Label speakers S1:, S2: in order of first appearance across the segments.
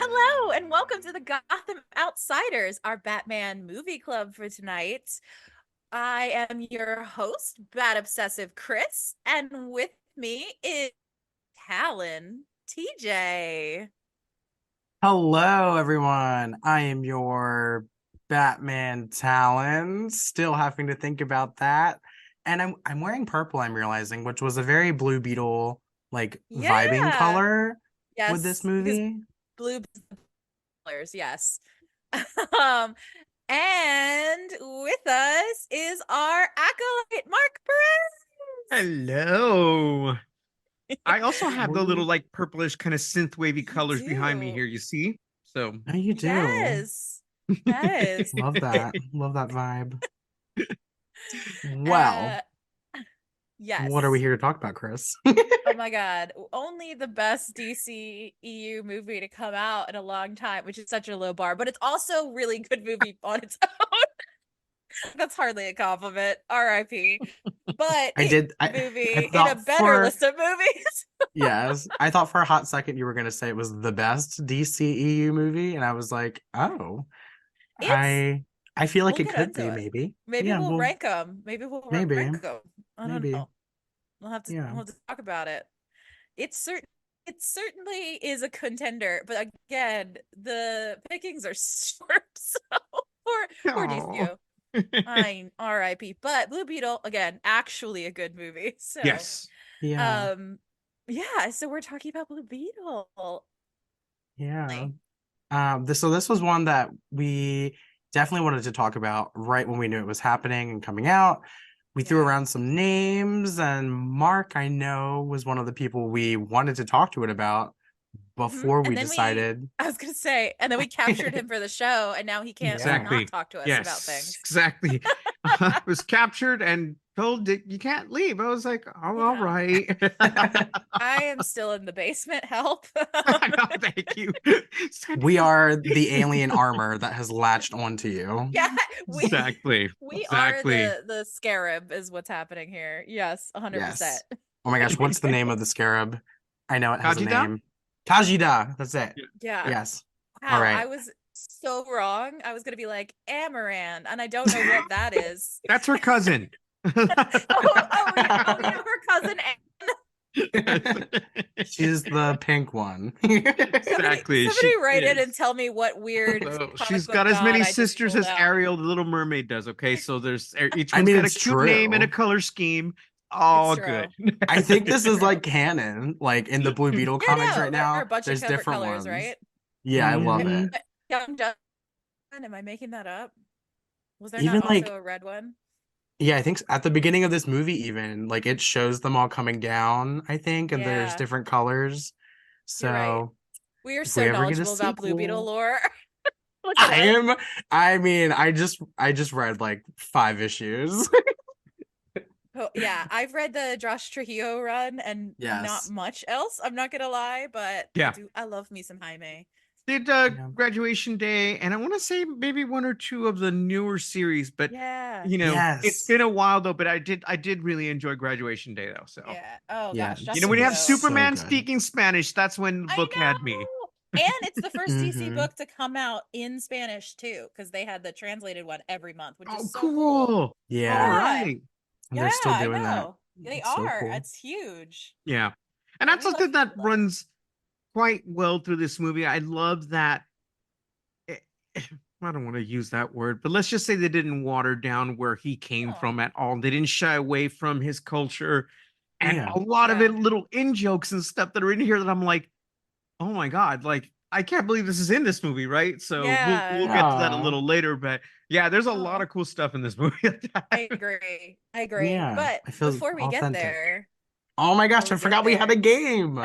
S1: Hello, and welcome to the Gotham Outsiders, our Batman movie club for tonight. I am your host, Bat Obsessive Chris, and with me is Talon TJ.
S2: Hello, everyone. I am your Batman Talon. Still having to think about that, and I'm wearing purple. I'm realizing, which was a very Blue Beetle like vibing
S1: Yeah,
S2: color with this
S1: yes, because
S2: movie.
S1: blue colors, yes. Um, and with us is our acolyte, Mark
S3: Hello. I also
S1: Perez.
S3: have the little
S2: Woo.
S3: like purplish kind of synth wavy
S1: You
S3: colors behind me
S1: do.
S3: here, you see? So
S2: Oh, you do.
S1: Yes. Yes.
S2: Love that. Love that vibe. Well,
S1: Uh
S2: what are we
S1: yes.
S2: here to talk about, Chris?
S1: Oh my God. Only the best DCEU movie to come out in a long time, which is such a low bar, but it's also really good movie on its own. That's hardly a compliment. R.I.P. But
S2: I did. I
S1: movie in a
S2: thought
S1: better
S2: for
S1: list of movies.
S2: Yes, I thought for a hot second you were gonna say it was the best DCEU movie, and I was like, oh,
S1: It's
S2: I I feel like
S1: we'll
S2: it
S1: get
S2: could
S1: into
S2: be
S1: it.
S2: maybe.
S1: Maybe
S2: Yeah,
S1: we'll
S2: well,
S1: rank them. Maybe we'll
S2: maybe,
S1: rank them. I don't
S2: maybe.
S1: know. We'll have to
S2: Yeah.
S1: talk about it. It's certain it certainly is a contender, but again, the pickings are short. So for
S3: oh.
S1: DCU, fine, R.I.P. But Blue Beetle, again, actually a good movie. So,
S3: Yes.
S2: Yeah.
S1: um, yeah. So we're talking about Blue Beetle.
S2: Yeah. So this was one that we definitely wanted to talk about right when we knew it was happening and coming out. We threw
S1: Yeah.
S2: around some names, and Mark, I know, was one of the people we wanted to talk to it about before
S1: And
S2: we
S1: then
S2: decided.
S1: I was gonna say, and then we captured him for the show, and now he can't
S2: Yeah.
S1: not
S3: Exactly.
S1: talk to us about
S3: Yes,
S1: things.
S3: exactly. I was captured and told that you can't leave. I was like, oh, all
S1: Yeah.
S3: right.
S1: I am still in the basement. Help.
S3: No, thank you.
S2: We are the alien armor that has latched onto you.
S1: Yeah, we
S3: Exactly.
S1: we are
S3: Exactly.
S1: the scarab is what's happening here. Yes, 100%.
S2: Yes. Oh my gosh, what's the name of the scarab? I know it has a
S3: Kajida?
S2: name. Kajida. That's it.
S1: Yeah.
S2: Yes. All
S1: Wow, I
S2: right.
S1: was so wrong. I was gonna be like Amaran, and I don't know what that is.
S3: That's her cousin.
S1: Oh, her cousin.
S2: She's the pink one.
S3: Exactly.
S1: Somebody
S3: She
S1: write in and
S3: is.
S1: tell me what weird
S3: So
S1: comic
S3: she's
S1: book
S3: got as
S1: god
S3: many
S1: I just
S3: sisters
S1: pulled
S3: as
S1: out.
S3: Ariel, the Little Mermaid, does. Okay, so there's each
S2: I
S3: one's
S2: mean,
S3: got a
S2: it's
S3: cute name and a
S2: true.
S3: color scheme.
S1: It's
S3: All good.
S1: true.
S2: I think
S1: It's
S2: this is
S1: true.
S2: like canon, like in the Blue Beetle
S1: Yeah,
S2: comics
S1: no,
S2: right
S1: there are a
S2: now.
S1: bunch of
S2: There's
S1: different
S2: different
S1: colors,
S2: ones.
S1: right?
S2: Yeah, I love
S3: Hmm.
S2: it.
S1: Young John, am I making that up? Was there not
S2: Even
S1: also
S2: like,
S1: a red one?
S2: yeah, I think at the beginning of this movie, even like it shows them all coming down, I think, and there's
S1: Yeah,
S2: different colors.
S1: you're right.
S2: So
S1: We are
S2: if
S1: so
S2: we ever get a
S1: knowledgeable about Blue Beetle
S2: sequel,
S1: lore. Look at
S2: I
S1: us.
S2: am. I mean, I just read like 5 issues.
S1: Oh, yeah, I've read the Josh Trujillo run and not
S2: Yes.
S1: much else. I'm not gonna lie, but
S3: Yeah.
S1: I love me some Jaime.
S3: Did
S2: Yeah.
S3: graduation day, and I want to say maybe one or two of the newer series, but
S1: Yeah.
S3: it's
S2: Yes.
S3: been a while though. But I did really enjoy graduation day though. So
S1: Yeah. Oh
S2: Yeah.
S1: gosh, Josh
S3: when you have
S1: Trujillo.
S2: So
S3: Superman
S2: good.
S3: speaking Spanish, that's when the
S1: I
S3: book had me.
S1: know. And it's the first DC
S2: Hmm.
S1: book to come out in Spanish too, because they had the translated one every month, which is
S3: Oh,
S1: so cool.
S3: cool. All
S2: Yeah.
S1: Yeah.
S3: right.
S2: And
S1: Yeah,
S2: they're still
S1: I
S2: doing that.
S1: know. They
S2: It's so
S1: are.
S2: cool.
S1: It's huge.
S3: Yeah. And
S1: Yeah,
S3: that's
S1: we love
S3: something that
S1: we love it.
S3: runs quite well through this movie. I love that. eh, I don't want to use that word, but let's just say they didn't water down where he came
S1: Oh,
S3: from at all. They didn't shy away from his culture. And
S2: Yeah.
S3: a lot of
S1: yeah.
S3: it, little in jokes and stuff that are in here that I'm like, oh my God, like I can't believe this is in this movie, right? So we'll
S1: Yeah.
S3: get to that a
S2: Aw.
S3: little later. But yeah, there's a lot
S1: Oh,
S3: of cool stuff in this movie.
S1: I agree. I agree.
S2: Yeah.
S1: But
S2: I feel authentic. Oh my
S1: before
S2: gosh,
S1: we
S2: I
S1: get
S2: forgot we had a
S1: there,
S2: game.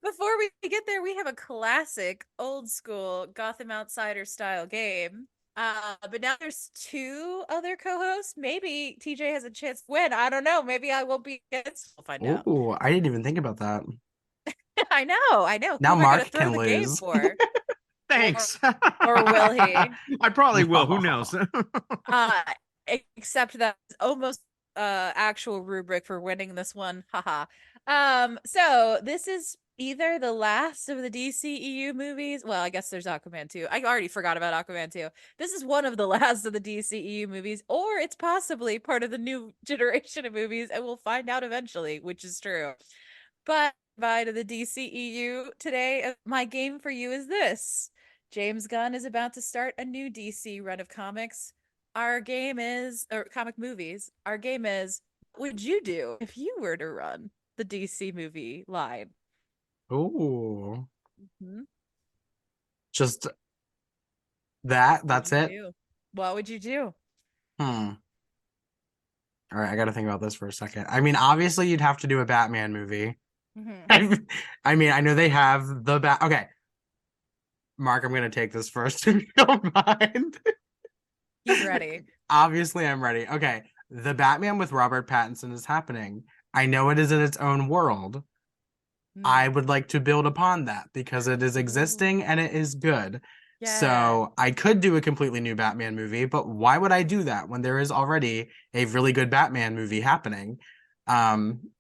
S1: before we get there, we have a classic old school Gotham Outsider style game. But now there's two other co-hosts. Maybe TJ has a chance to win. I don't know. Maybe I won't be against. We'll find out.
S2: Oh, I didn't even think about that.
S1: I know, I know. Who
S2: Now
S1: am I gonna
S2: Mark
S1: throw
S2: can
S1: the game
S2: lose.
S1: for? Or
S3: Thanks.
S1: or will he?
S3: I probably will. Who knows?
S2: No.
S1: Uh Except that almost actual rubric for winning this one. Haha. So this is either the last of the DCEU movies. Well, I guess there's Aquaman 2. I already forgot about Aquaman 2. This is one of the last of the DCEU movies, or it's possibly part of the new generation of movies, and we'll find out eventually, which is true. But bye to the DCEU today. My game for you is this. James Gunn is about to start a new DC run of comics. Our game is, or comic movies. Our game is, what would you do if you were to run the DC movie line?
S2: Ooh.
S1: Mhm.
S2: Just that's
S1: What would
S2: it.
S1: you do? What would you do?
S2: Hmm. All right, I got to think about this for a second. I mean, obviously, you'd have to do a Batman movie.
S1: Mhm.
S2: I mean, I know they have the bat. Okay, Mark, I'm gonna take this first if you don't mind.
S1: He's ready.
S2: Obviously, I'm ready. Okay, the Batman with Robert Pattinson is happening. I know it is in its own world. I
S1: Mm.
S2: would like to build upon that because it is existing
S1: Ooh.
S2: and it is good.
S1: Yeah.
S2: So I could do a completely new Batman movie, but why would I do that when there is already a really good Batman movie happening?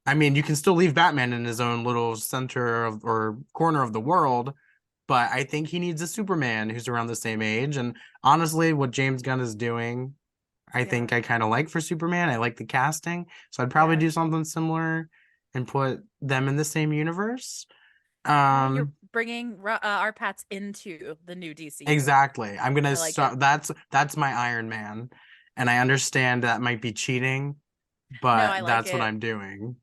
S2: I mean, you can still leave Batman in his own little center of or corner of the world, but I think he needs a Superman who's around the same age. And honestly, what James Gunn is doing, I
S1: Yeah.
S2: think I kind of like for Superman. I like the casting, so I'd probably
S1: Yeah.
S2: do something similar and put them in the same universe.
S1: Oh, you're
S2: Um,
S1: bringing our Pats into the new DCU.
S2: exactly. I'm gonna
S1: I like it.
S2: start. That's my Iron Man, and I understand that might be cheating,
S1: No,
S2: but
S1: I like
S2: that's what
S1: it.
S2: I'm doing.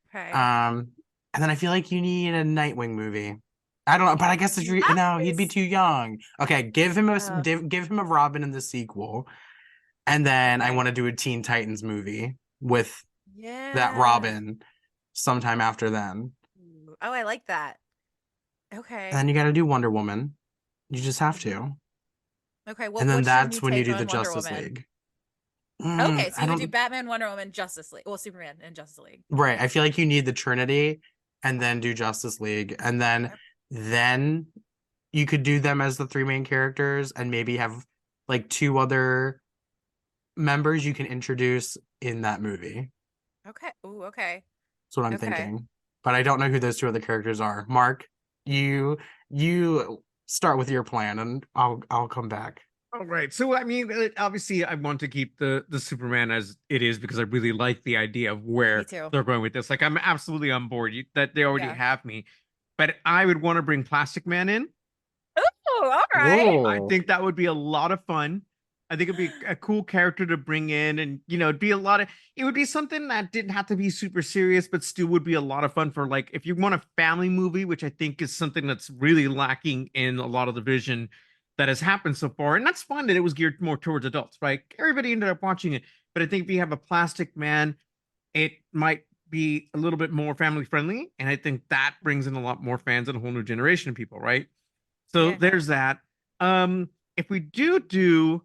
S1: Okay.
S2: And then I feel like you need a Nightwing movie. I don't know, but I guess if you no, he'd be
S1: Yes.
S2: too young. Okay, give him a
S1: Uh,
S2: give him a Robin in the sequel, and then I
S1: okay.
S2: want to do a Teen Titans movie with that
S1: Yeah.
S2: Robin sometime after then.
S1: Ooh. Oh, I like that.
S2: And
S1: Okay.
S2: then you got to do Wonder Woman. You just have
S1: Mhm.
S2: to.
S1: Okay.
S2: And
S1: Well,
S2: then
S1: what's your new
S2: that's when you
S1: take
S2: do the
S1: on Wonder
S2: Justice
S1: Woman?
S2: League.
S1: Okay, so
S2: I
S1: you would do
S2: don't
S1: Batman, Wonder Woman, Justice League. Well, Superman and Justice League.
S2: right. I feel like you need the Trinity and then do Justice League. And
S1: Okay.
S2: then you could do them as the three main characters and maybe have like two other members you can introduce in that movie.
S1: Okay. Ooh, okay.
S2: That's what I'm
S1: Okay.
S2: thinking. But I don't know who those two other characters are. Mark, you you start with your plan and I'll come back.
S3: All right. So I mean, obviously, I want to keep the Superman as it is because I really like the idea of
S1: Me
S3: where
S1: too.
S3: they're going with this. Like, I'm absolutely on board. That they already
S1: Yeah.
S3: have me, but I would want to bring Plastic Man in.
S1: Oh, all right.
S3: I
S2: Oh,
S3: think that would be a lot of fun. I think it'd be a cool character to bring in, and it'd be a lot of. It would be something that didn't have to be super serious, but still would be a lot of fun for like if you want a family movie, which I think is something that's really lacking in a lot of the vision that has happened so far. And that's fine that it was geared more towards adults, right? Everybody ended up watching it, but I think if you have a Plastic Man, it might be a little bit more family friendly, and I think that brings in a lot more fans and a whole new generation of people, right? So
S1: Yeah.
S3: there's that. Um, if we do,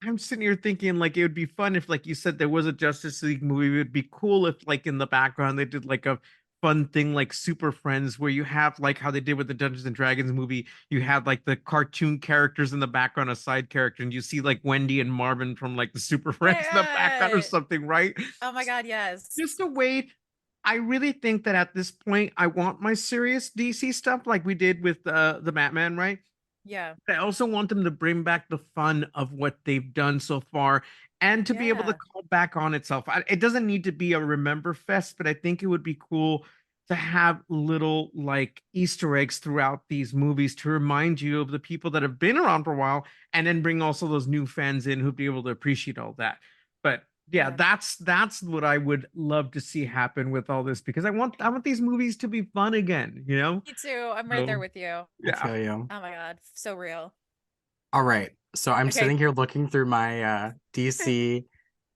S3: I'm sitting here thinking like it would be fun if, like you said, there was a Justice League movie. It would be cool if, like, in the background they did like a fun thing like Super Friends, where you have like how they did with the Dungeons and Dragons movie. You have like the cartoon characters in the background, a side character, and you see like Wendy and Marvin from like the Super Friends in the background or
S1: Yeah.
S3: something, right?
S1: Oh my God, yes.
S3: Just a way. I really think that at this point, I want my serious DC stuff like we did with the Batman, right?
S1: Yeah.
S3: I also want them to bring back the fun of what they've done so far and to be able to
S1: Yeah.
S3: call back on itself. It doesn't need to be a remember fest, but I think it would be cool to have little like Easter eggs throughout these movies to remind you of the people that have been around for a while and then bring also those new fans in who'd be able to appreciate all that. But yeah,
S1: Yeah.
S3: that's what I would love to see happen with all this because I want these movies to be fun again, you know?
S1: Me too. I'm right there
S3: So
S1: with you.
S2: I
S3: yeah.
S2: feel you.
S1: Oh my God, so real.
S2: All right. So I'm
S1: Okay.
S2: sitting here looking through my DC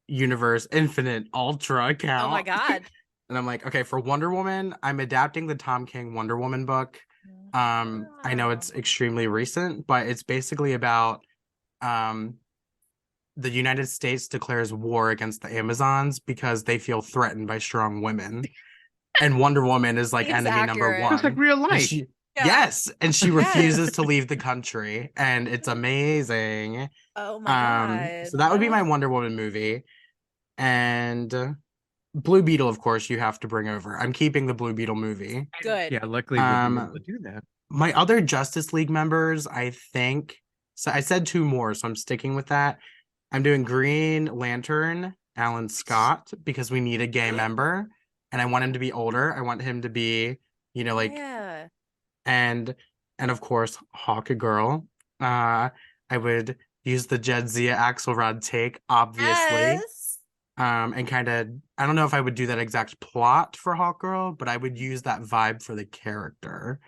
S2: Universe Infinite Ultra
S1: Oh my
S2: account.
S1: God.
S2: And I'm like, okay, for Wonder Woman, I'm adapting the Tom King Wonder Woman book. I know
S1: Wow.
S2: it's extremely recent, but it's basically about um the United States declares war against the Amazons because they feel threatened by strong women. And Wonder Woman is like
S1: Seems
S2: enemy number
S1: accurate.
S3: Just like
S2: one.
S3: real
S2: And
S3: life.
S2: she
S1: Yeah.
S2: yes, and she
S1: Yes.
S2: refuses to leave the country. And it's
S1: Oh my God.
S2: So that would be
S1: Oh,
S2: my Wonder Woman movie. And Blue Beetle, of course, you have to bring over. I'm keeping the Blue Beetle movie.
S1: Good.
S3: Yeah, luckily we'll be able to do that.
S2: My other Justice League members, I think. So I said two more, so I'm sticking with that. I'm doing Green Lantern, Alan Scott, because we need a gay member, and I want him to be older. I want him to be, like,
S1: Yeah.
S2: and of course, Hawk Girl. I would use the Jedzia Axelrod take, obviously.
S1: Yes.
S2: And kind of, I don't know if I would do that exact plot for Hawk Girl, but I would use that vibe for the character.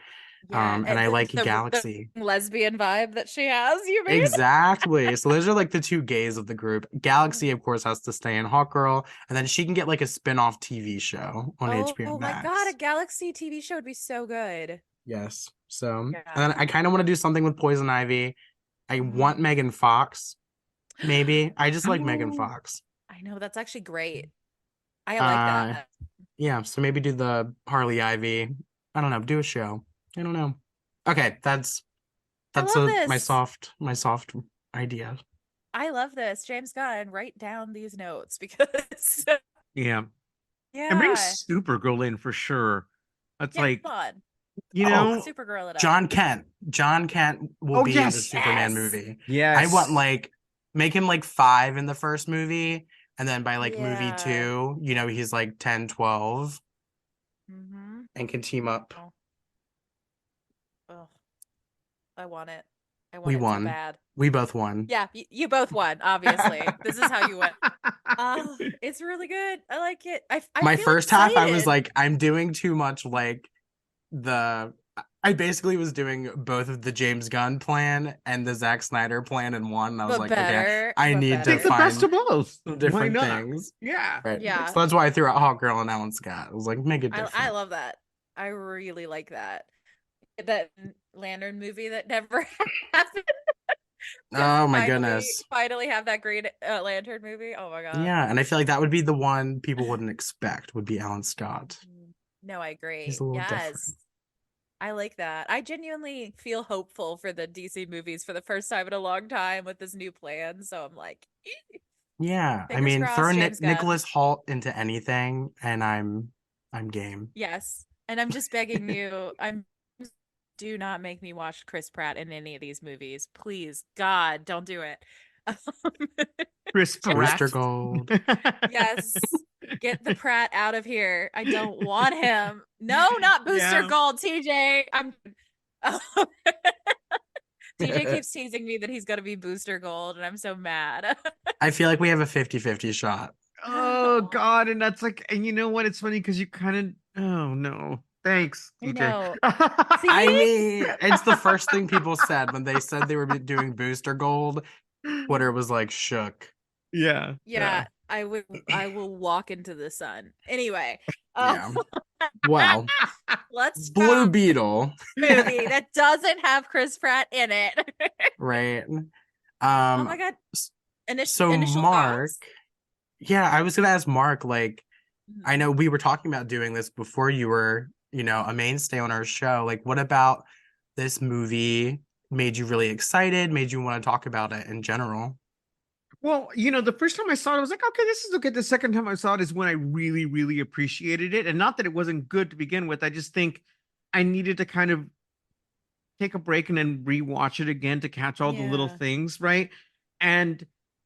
S1: Yeah.
S2: And I like
S1: the
S2: Galaxy.
S1: lesbian vibe that she has, you mean?
S2: Exactly. So those are like the two gays of the group. Galaxy, of course, has to stay in Hawk Girl, and then she can get like a spin-off TV show on HBO
S1: Oh my
S2: Max.
S1: God, a Galaxy TV show would be so good.
S2: Yes. So,
S1: Yeah.
S2: and then I kind of want to do something with Poison Ivy. I want Megan Fox. Maybe. I just like Megan Fox.
S1: I know, that's actually great. I like that.
S2: Yeah, so maybe do the Harley Ivy. I don't know, do a show. I don't know. Okay, that's my soft idea.
S1: I love this. James Gunn, write down these notes because
S3: Yeah.
S1: yeah.
S3: And bring Supergirl in for sure. That's like,
S1: fun.
S3: Supergirl
S1: it up.
S2: John Kent will be in the Superman movie.
S3: Yes.
S2: I want make him like 5 in the first movie, and then by like movie 2, he's like 10, 12 and can team up.
S1: Oh, I want it.
S2: We won.
S1: So bad.
S2: We both won.
S1: Yeah, you both won, obviously. This is how you win. It's really good. I like it. I
S2: My
S1: feel
S2: first half, I was
S1: excited.
S2: like, I'm doing too much like I basically was doing both of the James Gunn plan and the Zack Snyder plan in one. And I was okay, I need to
S3: Take the best of both.
S2: some different things.
S3: Yeah.
S2: Right.
S1: Yeah.
S2: So that's why I threw out Hawk Girl and Alan Scott. I was like, make it different.
S1: I love that. I really like that. That Lantern movie that never happened.
S2: Oh my goodness.
S1: Finally have that Green Lantern movie. Oh my God.
S2: Yeah, and I feel like that would be the one people wouldn't expect would be Alan Scott.
S1: No, I agree.
S2: He's a little different.
S1: I like that. I genuinely feel hopeful for the DC movies for the first time in a long time with this new plan. So I'm like,
S2: yeah. I mean, throw Nicholas Hoult into anything, and I'm game.
S1: Yes, and I'm just begging you. Do not make me watch Chris Pratt in any of these movies, please. God, don't do it.
S3: Chris Pratt.
S2: Booster Gold.
S1: Yes. Get the Pratt out of here. I don't want him. No, not Booster Gold, TJ. TJ keeps teasing me that he's gonna be Booster Gold, and I'm so mad.
S2: I feel like we have a 50-50 shot.
S3: Oh God, and that's like, and you know what? It's funny because you kind of, oh no. Thanks, TJ.
S2: I mean, it's the first thing people said when they said they were doing Booster Gold. Twitter was like shook.
S3: Yeah.
S1: I will walk into the sun. Anyway.
S2: Yeah. Well,
S1: let's
S2: Blue Beetle
S1: movie that doesn't have Chris Pratt in it.
S2: Right.
S1: Oh my God.
S2: So Mark.
S1: Thoughts?
S2: Yeah, I was gonna ask Mark, like, I know we were talking about doing this before you were, a mainstay on our show. Like, what about this movie made you really excited, made you want to talk about it in general?
S3: Well, the first time I saw it, I was like, okay, this is okay. The second time I saw it is when I really, really appreciated it. And not that it wasn't good to begin with. I just think I needed to kind of take a break and then rewatch it again to catch all the little things, right? And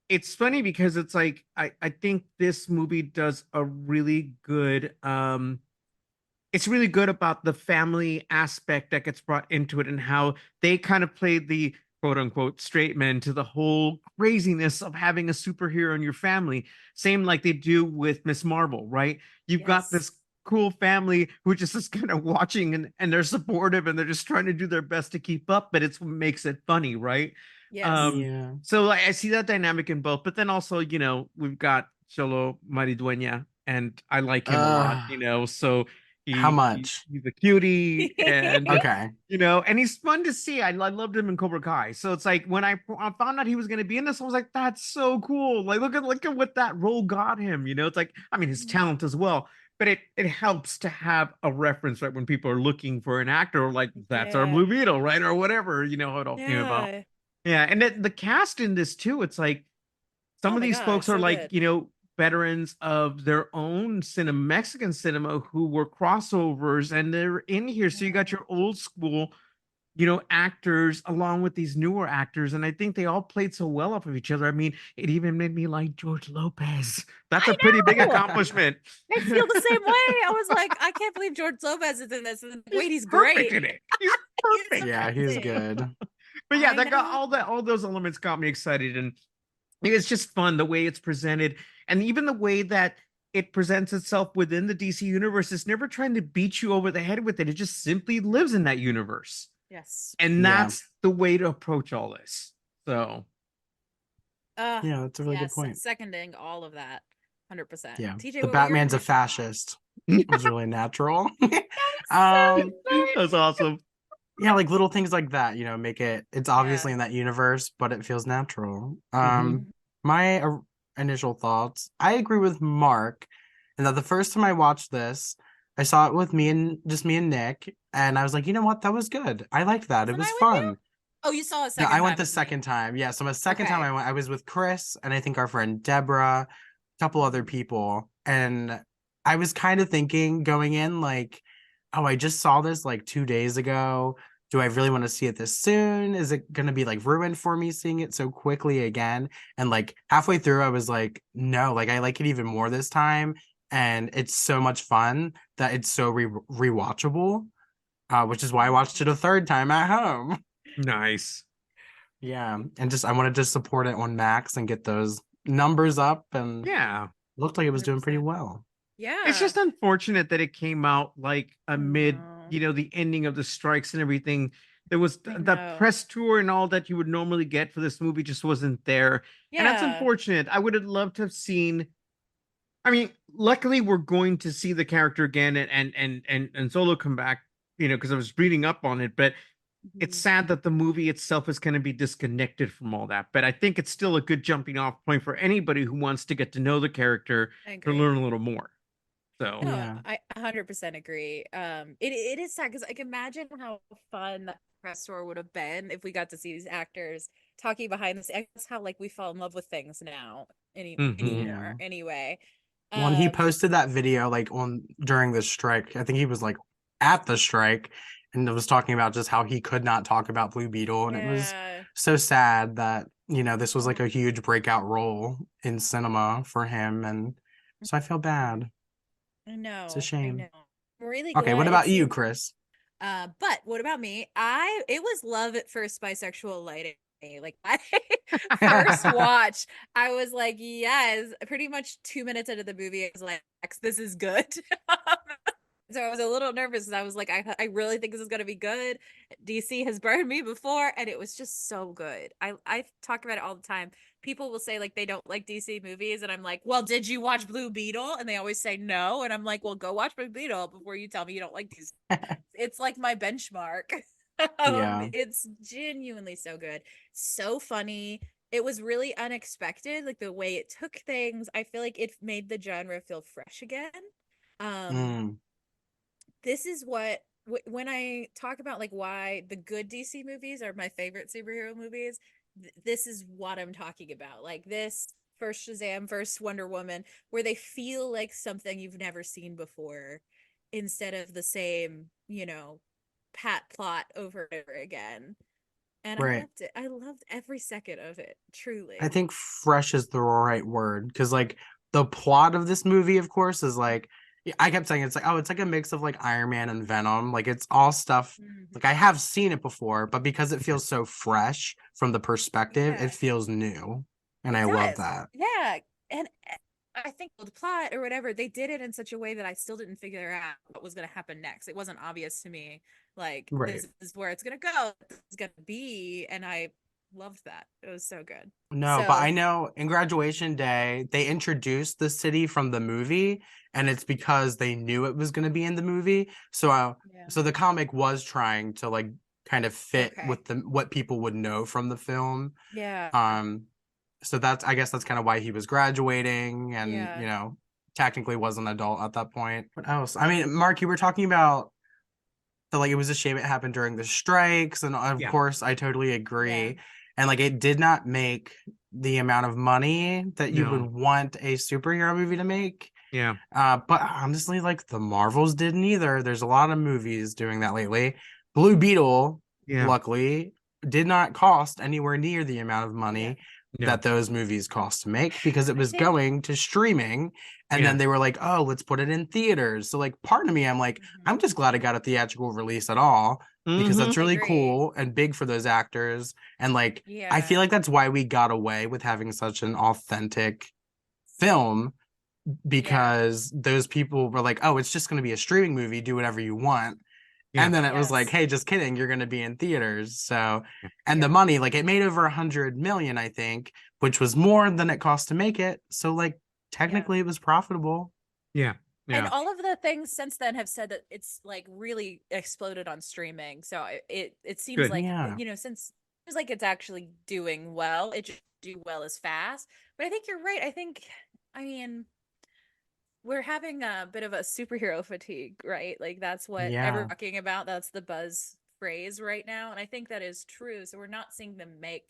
S3: it's funny because it's like, I think this movie does a really good, it's really good about the family aspect that gets brought into it and how they kind of played the quote unquote straight men to the whole craziness of having a superhero in your family. Same like they do with Miss Marvel, right? You've got this cool family who just is kind of watching and they're supportive and they're just trying to do their best to keep up, but it's what makes it funny, right?
S1: Yes.
S3: So I see that dynamic in both, but then also, we've got Cholo Maridueña and I like him a lot, so
S2: how much?
S3: He's a cutie and
S2: okay.
S3: And he's fun to see. I loved him in Cobra Kai. So it's like when I found out he was going to be in this, I was like, that's so cool. Like, look at what that role got him. It's like, I mean, his talent as well, but it helps to have a reference, right? When people are looking for an actor, like that's our Blue Beetle, right? Or whatever, how it all came about. Yeah. And the cast in this too, it's like some of these folks are like, veterans of their own cinema, Mexican cinema, who were crossovers, and they're in here. So you got your old school, actors along with these newer actors, and I think they all played so well off of each other. I mean, it even made me like George Lopez. That's
S1: I
S3: a pretty big
S1: know.
S3: accomplishment.
S1: I feel the same way. I was like, I can't believe George Lopez is in this. And wait, he's
S3: perfect
S1: great.
S3: in it. He's perfect.
S2: Yeah, he's
S1: amazing.
S2: good.
S3: But yeah,
S1: I
S3: that got
S1: know.
S3: all those elements got me excited, and it's just fun the way it's presented, and even the way that it presents itself within the DC universe. It's never trying to beat you over the head with it. It just simply lives in that universe.
S1: Yes.
S3: And
S2: Yeah.
S3: that's the way to approach all this. So
S2: Yeah, that's a really good
S1: yes,
S2: point.
S1: seconding all of that. 100%.
S2: Yeah.
S1: TJ,
S2: The
S1: what were your
S2: Batman's a
S1: initial thoughts?
S2: fascist. It was really natural.
S1: So
S3: that's awesome.
S2: Yeah, like little things like that, make it's obviously
S1: Yeah.
S2: in that universe, but it feels natural.
S3: Mhm.
S2: My initial thoughts, I agree with Mark, and that the first time I watched this, I saw it with me and Nick, and I was like, you know what, that was good. I liked that. It
S1: Wasn't
S2: was
S1: I with you?
S2: fun.
S1: Oh, you saw a
S2: No,
S1: second
S2: I went
S1: time
S2: the
S1: with me.
S2: second time. Yeah, so my second time
S1: Okay.
S2: I was with Chris and I think our friend Deborah, a couple other people, and I was kind of thinking going in like, oh, I just saw this like 2 days ago. Do I really want to see it this soon? Is it gonna be like ruined for me seeing it so quickly again? And like halfway through, I was like, no, like I like it even more this time, and it's so much fun that it's so rewatchable, which is why I watched it a third time at home.
S3: Nice.
S2: Yeah, and just I wanted to support it on Max and get those numbers up, and
S3: Yeah.
S2: looked like it was doing pretty
S1: 100%.
S2: well.
S3: It's
S1: Yeah.
S3: just unfortunate that it came out like amid,
S1: No.
S3: the ending of the strikes and everything. There was
S1: I
S3: the
S1: know.
S3: press tour and all that you would normally get for this movie just wasn't there. And that's
S1: Yeah.
S3: unfortunate. I would have loved to have seen. I mean, luckily we're going to see the character again and Solo come back, because I was reading up on it, but it's
S1: Mhm.
S3: sad that the movie itself is going to be disconnected from all that. But I think it's still a good jumping off point for anybody who wants to get to know the character
S1: I
S3: to
S1: agree.
S3: learn a little more. So
S1: No,
S2: Yeah.
S1: I 100% agree. It is sad because like imagine how fun that press tour would have been if we got to see these actors talking behind the scenes. That's how like we fall in love with things now
S3: mhm.
S2: Yeah.
S1: anymore. Anyway,
S2: When he
S1: um,
S2: posted that video like on during the strike, I think he was like at the strike and it was talking about just how he could not talk about Blue Beetle, and it was
S1: yeah,
S2: so sad that, this was like
S1: oh,
S2: a huge breakout role in cinema for him, and so I feel bad. It's a
S1: I
S2: shame.
S1: know. I'm really
S2: Okay, what
S1: glad it
S2: about you,
S1: seems.
S2: Chris?
S1: But what about me? It was love at first bisexual lighting. Like I first watch, I was like, yes, pretty much 2 minutes into the movie, I was like, this is good. So I was a little nervous because I was like, I really think this is gonna be good. DC has burned me before, and it was just so good. I talk about it all the time. People will say like they don't like DC movies, and I'm like, well, did you watch Blue Beetle? And they always say no, and I'm like, well, go watch Blue Beetle before you tell me you don't like these. It's like my benchmark.
S2: Yeah.
S1: It's genuinely so good, so funny. It was really unexpected, like the way it took things. I feel like it made the genre feel fresh again. Um,
S2: Mm,
S1: this is what when I talk about like why the good DC movies are my favorite superhero movies, this is what I'm talking about. Like this first Shazam, first Wonder Woman, where they feel like something you've never seen before instead of the same, pat plot over and over again. And I
S2: right.
S1: loved it. I loved every second of it,
S2: I
S1: truly.
S2: think fresh is the right word, because like the plot of this movie, of course, is like I kept saying it's like, oh, it's like a mix of like Iron Man and Venom. Like it's all stuff like I
S1: Mhm.
S2: have seen it before, but because it feels so fresh from the perspective, it
S1: Yeah.
S2: feels new. And
S1: It
S2: I love
S1: does.
S2: that.
S1: Yeah. And I think the plot or whatever, they did it in such a way that I still didn't figure out what was going to happen next. It wasn't obvious to me, like,
S2: Right.
S1: this is where it's going to go, this is going to be. And I loved that. It was so good.
S2: No, but I
S1: So,
S2: know in Graduation Day, they introduced the city from the movie, and it's because they knew it was going to be in the movie.
S1: yeah.
S2: So the comic was trying to like kind of fit
S1: Okay.
S2: with the what people would know from the film.
S1: Yeah.
S2: Um, so I guess that's kind of why he was graduating and,
S1: Yeah.
S2: technically was an adult at that point. What else? I mean, Mark, you were talking about like it was a shame it happened during the strikes, and of
S3: yeah.
S2: course I totally
S1: Yeah.
S2: agree. and like it did not make the amount of money that you would
S3: No.
S2: want a superhero movie to make.
S3: Yeah.
S2: But honestly, like the Marvels didn't either. There's a lot of movies doing that lately. Blue Beetle,
S3: Yeah.
S2: luckily, did not cost anywhere near the amount of
S1: Yeah.
S2: money
S3: No.
S2: that those movies cost to make because it was
S1: think-
S2: going to streaming. And
S3: Yeah.
S2: then they were like, oh, let's put it in theaters. So, like, part of me, I'm like,
S1: Mhm.
S2: I'm just glad it got a theatrical release at all because
S3: Mhm.
S2: that's really
S1: Agree.
S2: cool and big for those actors. And, like, I feel
S1: Yeah.
S2: like that's why we got away with having such an authentic film because those people were like, oh, it's just going to be a streaming movie, do whatever you want.
S3: Yeah.
S2: And then it was like,
S1: Yes.
S2: hey, just kidding, you're going to be in theaters. So,
S3: Yeah.
S2: and the
S1: Yeah.
S2: money, like it made over 100 million, I think, which was more than it cost to make it. So, like, technically it was profitable.
S3: Yeah.
S1: And
S3: Yeah.
S1: all of the things since then have said that it's like really exploded on streaming. So it seems
S3: Good.
S1: like
S2: Yeah.
S1: since it seems like it's actually doing well, it just do well as fast. But I think you're right. I mean, we're having a bit of a superhero fatigue, right? Like that's what
S2: Yeah.
S1: everyone's talking about. That's the buzz phrase right now, and I think that is true. So we're not seeing them make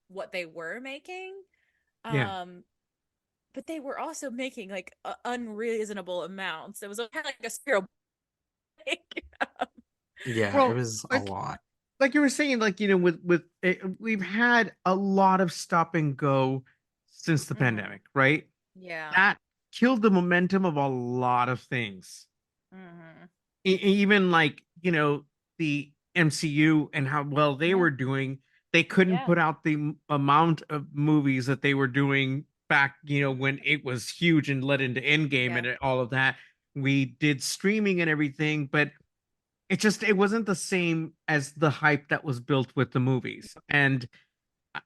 S1: what they were making.
S3: Yeah.
S1: But they were also making like unreasonable amounts. It was kind of like a superhero.
S2: Yeah, it
S3: Well,
S2: was a
S3: like
S2: lot.
S3: like you were saying, like with we've had a lot of stop and go since the
S1: Mhm.
S3: pandemic, right?
S1: Yeah.
S3: That killed the momentum of a lot of things.
S1: Mhm.
S3: Even like the MCU and how well they
S1: Yeah.
S3: were doing, they couldn't
S1: Yeah.
S3: put out the amount of movies that they were doing back, when it was huge and led into Endgame
S1: Yeah.
S3: and all of that. We did streaming and everything, but it wasn't the same as the hype that was built with the movies. And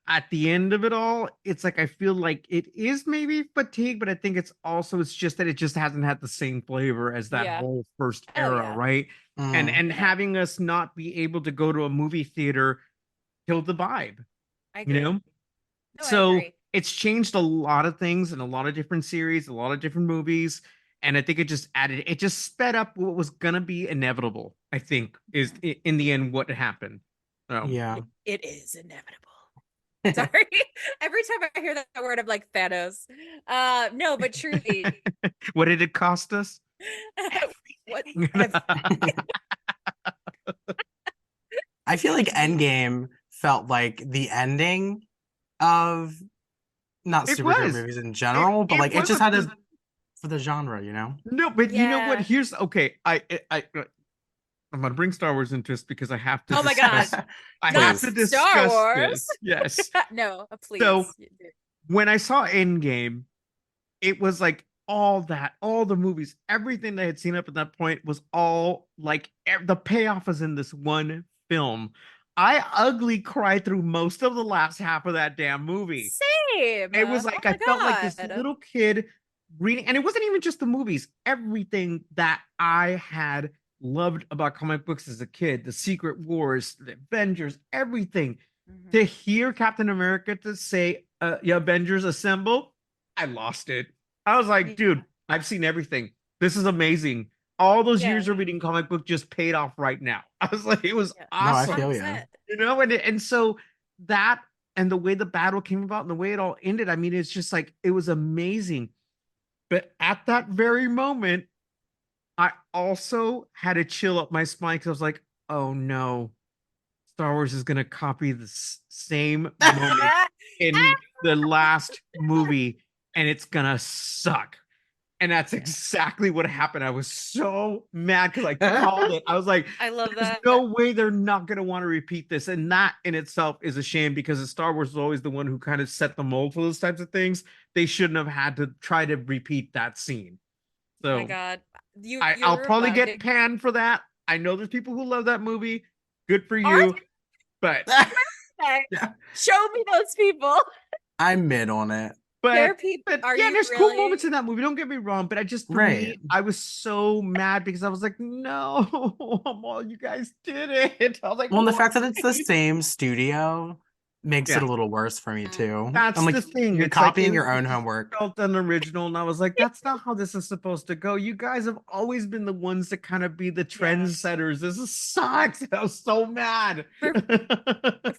S3: at the end of it all, it's like I feel like it is maybe fatigue, but I think it's just that it just hasn't had the same flavor as that
S1: Yeah.
S3: whole first
S1: Oh,
S3: era,
S1: yeah.
S3: right? And
S2: Mm.
S1: Yeah.
S3: having us not be able to go to a movie theater killed the vibe,
S1: I
S3: you
S1: agree.
S3: know?
S1: No, I
S3: So
S1: agree.
S3: it's changed a lot of things and a lot of different series, a lot of different movies. And I think it just sped up what was gonna be inevitable, I think, is in the end what happened. So
S2: Yeah.
S1: It is inevitable. Sorry. Every time I hear that word, I'm like Thanos. No, but truly,
S3: what did it cost us?
S1: what
S2: I feel like Endgame felt like the ending of not
S3: It
S2: superhero
S3: was.
S2: movies in general, but
S3: It
S2: like it
S3: was
S2: just had to for the genre, you know?
S3: no, but you know what?
S1: Yeah.
S3: Here's okay. I'm gonna bring Star Wars into this because I have to
S1: Oh my God.
S3: discuss. I
S1: Not
S3: have to
S1: Star
S3: discuss
S1: Wars.
S3: this. Yes.
S1: No, please.
S3: So when I saw Endgame, it was like all the movies, everything I had seen up at that point was all like the payoff is in this one film. I ugly cried through most of the last half of that damn movie.
S1: Same.
S3: It was
S1: Oh
S3: like
S1: my
S3: I felt like this
S1: God.
S3: little kid reading, and it wasn't even just the movies, everything that I had loved about comic books as a kid, the Secret Wars, the Avengers, everything.
S1: Mhm.
S3: To hear Captain America to say, yeah, Avengers assemble, I lost it. I was like, dude,
S1: Yeah.
S3: I've seen everything. This is amazing. All those
S1: Yeah.
S3: years of reading comic book just paid off right now. I was like, it was
S1: Yeah.
S2: No, I
S3: awesome.
S2: feel you.
S1: 100%.
S3: And so that and the way the battle came about and the way it all ended, I mean, it's just like it was amazing. But at that very moment, I also had a chill up my spine because I was like, oh no, Star Wars is gonna copy the same moment in the last movie, and it's gonna suck. And that's exactly what happened. I was so mad because I called it. I was like,
S1: I love
S3: there's
S1: that.
S3: no way they're not going to want to repeat this. And that in itself is a shame because Star Wars was always the one who kind of set the mold for those types of things. They shouldn't have had to try to repeat that scene.
S1: Oh my
S3: So
S1: God.
S3: I'll
S1: You're
S3: probably get
S1: reminding
S3: panned for that. I know there's people who love that movie. Good for
S1: Are
S3: you. But
S1: Okay. Show me those people.
S2: I'm mid on it.
S1: They're people.
S3: But
S1: Are
S3: yeah,
S1: you
S3: there's
S1: really?
S3: cool moments in that movie. Don't get me wrong, but I just for
S2: Right.
S3: me, I was so mad because I was like, no, all you guys did it. I was like,
S2: Well, and the
S3: why?
S2: fact that it's the same studio makes it
S3: Yeah.
S2: a little worse for me too. I'm
S3: That's
S2: like,
S3: the thing.
S2: you're
S3: It's like
S2: copying your own
S3: it just
S2: homework.
S3: felt unoriginal, and I was like, "That's not how this is supposed to go." You guys have always been the ones to kind of be the
S1: Yeah.
S3: trendsetters. This sucks. I was so mad.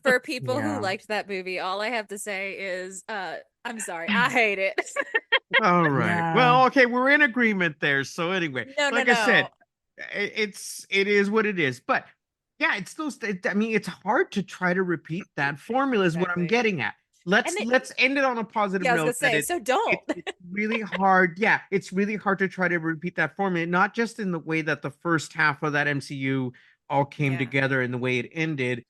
S1: For people who
S2: Yeah.
S1: liked that movie, all I have to say is I'm sorry. I hate it.
S3: All right.
S2: Yeah.
S3: Well, okay, we're in agreement there. So anyway,
S1: No, no,
S3: like I
S1: no.
S3: said, it is what it is. But yeah, it's those. I mean, it's hard to try to repeat that formula. Is what I'm
S1: Exactly.
S3: getting at.
S1: And it,
S3: Let's end it on a positive
S1: yeah, I was gonna
S3: note that
S1: say, so don't.
S3: it's really hard. Yeah, it's really hard to try to repeat that formula, not just in the way that the first half of that MCU all came
S1: Yeah.
S3: together and the way it ended,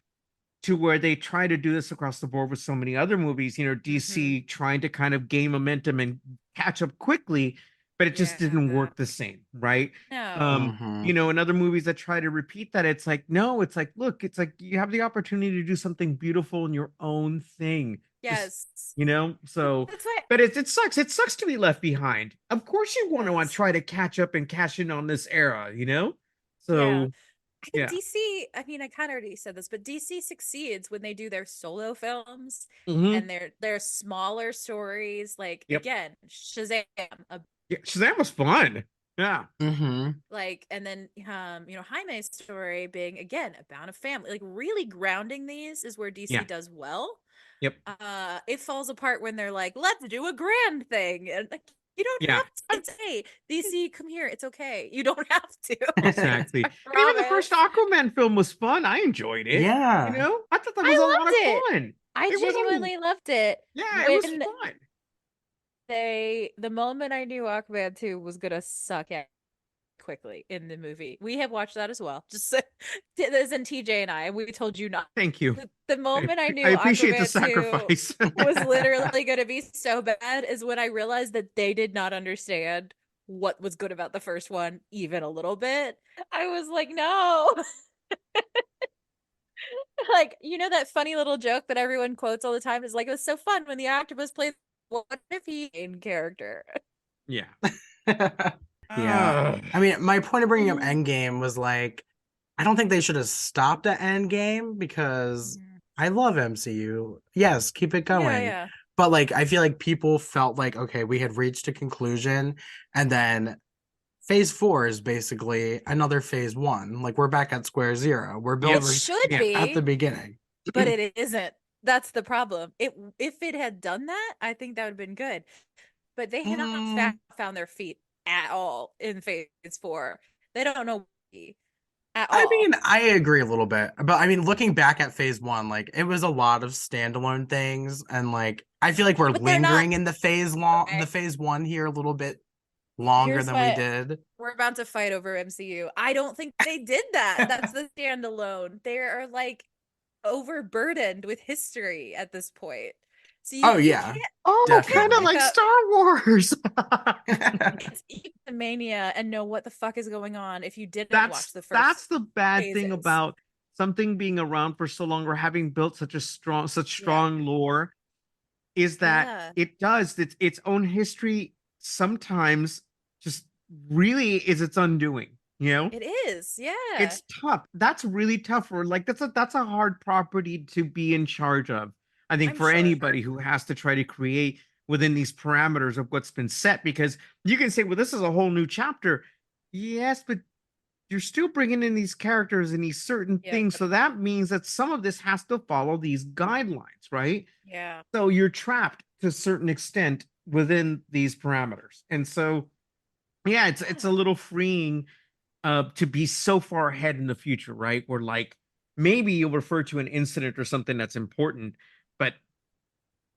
S3: to where they try to do this across the board with so many other movies, DC trying to kind of gain momentum and catch up quickly, but it just didn't
S1: Yeah.
S3: work the same, right?
S1: No.
S3: In other movies that try to repeat that, it's like, no, it's like, look, it's like you have the opportunity to do something beautiful in your own thing. Just,
S1: Yes.
S3: so
S1: That's why
S3: but it sucks. It sucks to be left behind. Of course you want to
S1: yes.
S3: try to catch up and cash in on this era.
S1: Yeah.
S3: So
S1: I think
S3: yeah.
S1: DC, I mean, I kind of already said this, but DC succeeds when they do their solo films
S3: Hmm.
S1: and their smaller stories. Like
S3: Yep.
S1: again, Shazam, a
S3: Yeah, Shazam was fun. Yeah.
S1: like, and then Jaime's story being again about a family, like really grounding these is where DC
S3: Yeah.
S1: does well.
S3: Yep.
S1: It falls apart when they're like, let's do a grand thing. And like you don't
S3: Yeah.
S1: have to. It's hey, DC, come here. It's okay. You don't have to.
S3: Exactly.
S1: I
S3: And even the
S1: promise.
S3: first Aquaman film was fun. I enjoyed it.
S2: Yeah.
S3: I thought that was
S1: I
S3: a lot
S1: loved
S3: of
S1: it.
S3: fun.
S1: I
S3: It was a
S1: genuinely loved it.
S3: yeah, it was
S1: When
S3: fun.
S1: the moment I knew Aquaman 2 was gonna suck at quickly in the movie. We have watched that as well. Just this and TJ and I, we told you not.
S3: Thank you.
S1: The moment I
S3: I
S1: knew
S3: appreciate the
S1: Aquaman 2
S3: sacrifice.
S1: was literally going to be so bad is when I realized that they did not understand what was good about the first one, even a little bit. I was like, no. Like, that funny little joke that everyone quotes all the time is like, it was so fun when the octopus played. What if he in character?
S3: Yeah.
S2: Yeah.
S3: Ugh.
S2: I mean, my point of bringing up
S1: Mhm.
S2: Endgame was like, I don't think they should have stopped at Endgame because I love MCU. Yes, keep it
S1: Yeah,
S2: going.
S1: yeah.
S2: But like, I feel like people felt like, okay, we had reached a conclusion, and then phase 4 is basically another phase 1. Like, we're back at square zero. We're
S3: Yep.
S1: It
S2: building
S1: should
S3: Yeah.
S2: at the
S1: be,
S2: beginning.
S1: but it isn't. That's the problem. If it had done that, I think that would have been good. But they had not
S2: Mm,
S1: found their feet at all in phase 4. They don't know at
S2: I
S1: all.
S2: mean, I agree a little bit, but I mean, looking back at phase 1, like it was a lot of standalone things, and like I feel like we're
S1: But they're not
S2: lingering in the
S1: okay.
S2: phase 1 here a little bit longer
S1: Here's
S2: than we
S1: what
S2: did.
S1: we're about to fight over MCU. I don't think they did that. That's the standalone. They are like overburdened with history at this point. So
S2: Oh
S1: you
S2: yeah,
S1: can't
S3: Oh, kind of
S2: definitely.
S3: like
S1: pick up
S3: Star Wars.
S1: it's Mania and know what the fuck is going on if you didn't watch
S3: that's
S1: the
S3: that's
S1: first
S3: the bad thing
S1: phases.
S3: about something being around for so long or having built such
S1: Yeah.
S3: strong lore, is that
S1: Yeah.
S3: it does its own history sometimes just really is its undoing.
S1: It is. Yeah.
S3: It's tough. That's really tough for like that's a hard property to be in charge of. I think
S1: I'm
S3: for
S1: sure.
S3: anybody who has to try to create within these parameters of what's been set, because you can say, well, this is a whole new chapter. Yes, but you're still bringing in these characters and these certain
S1: Yeah.
S3: things. So that means that some of this has to follow these guidelines, right?
S1: Yeah.
S3: So you're trapped to a certain extent within these parameters. And so, yeah, it's a
S1: Yeah.
S3: little freeing to be so far ahead in the future, right? Where like maybe you'll refer to an incident or something that's important, but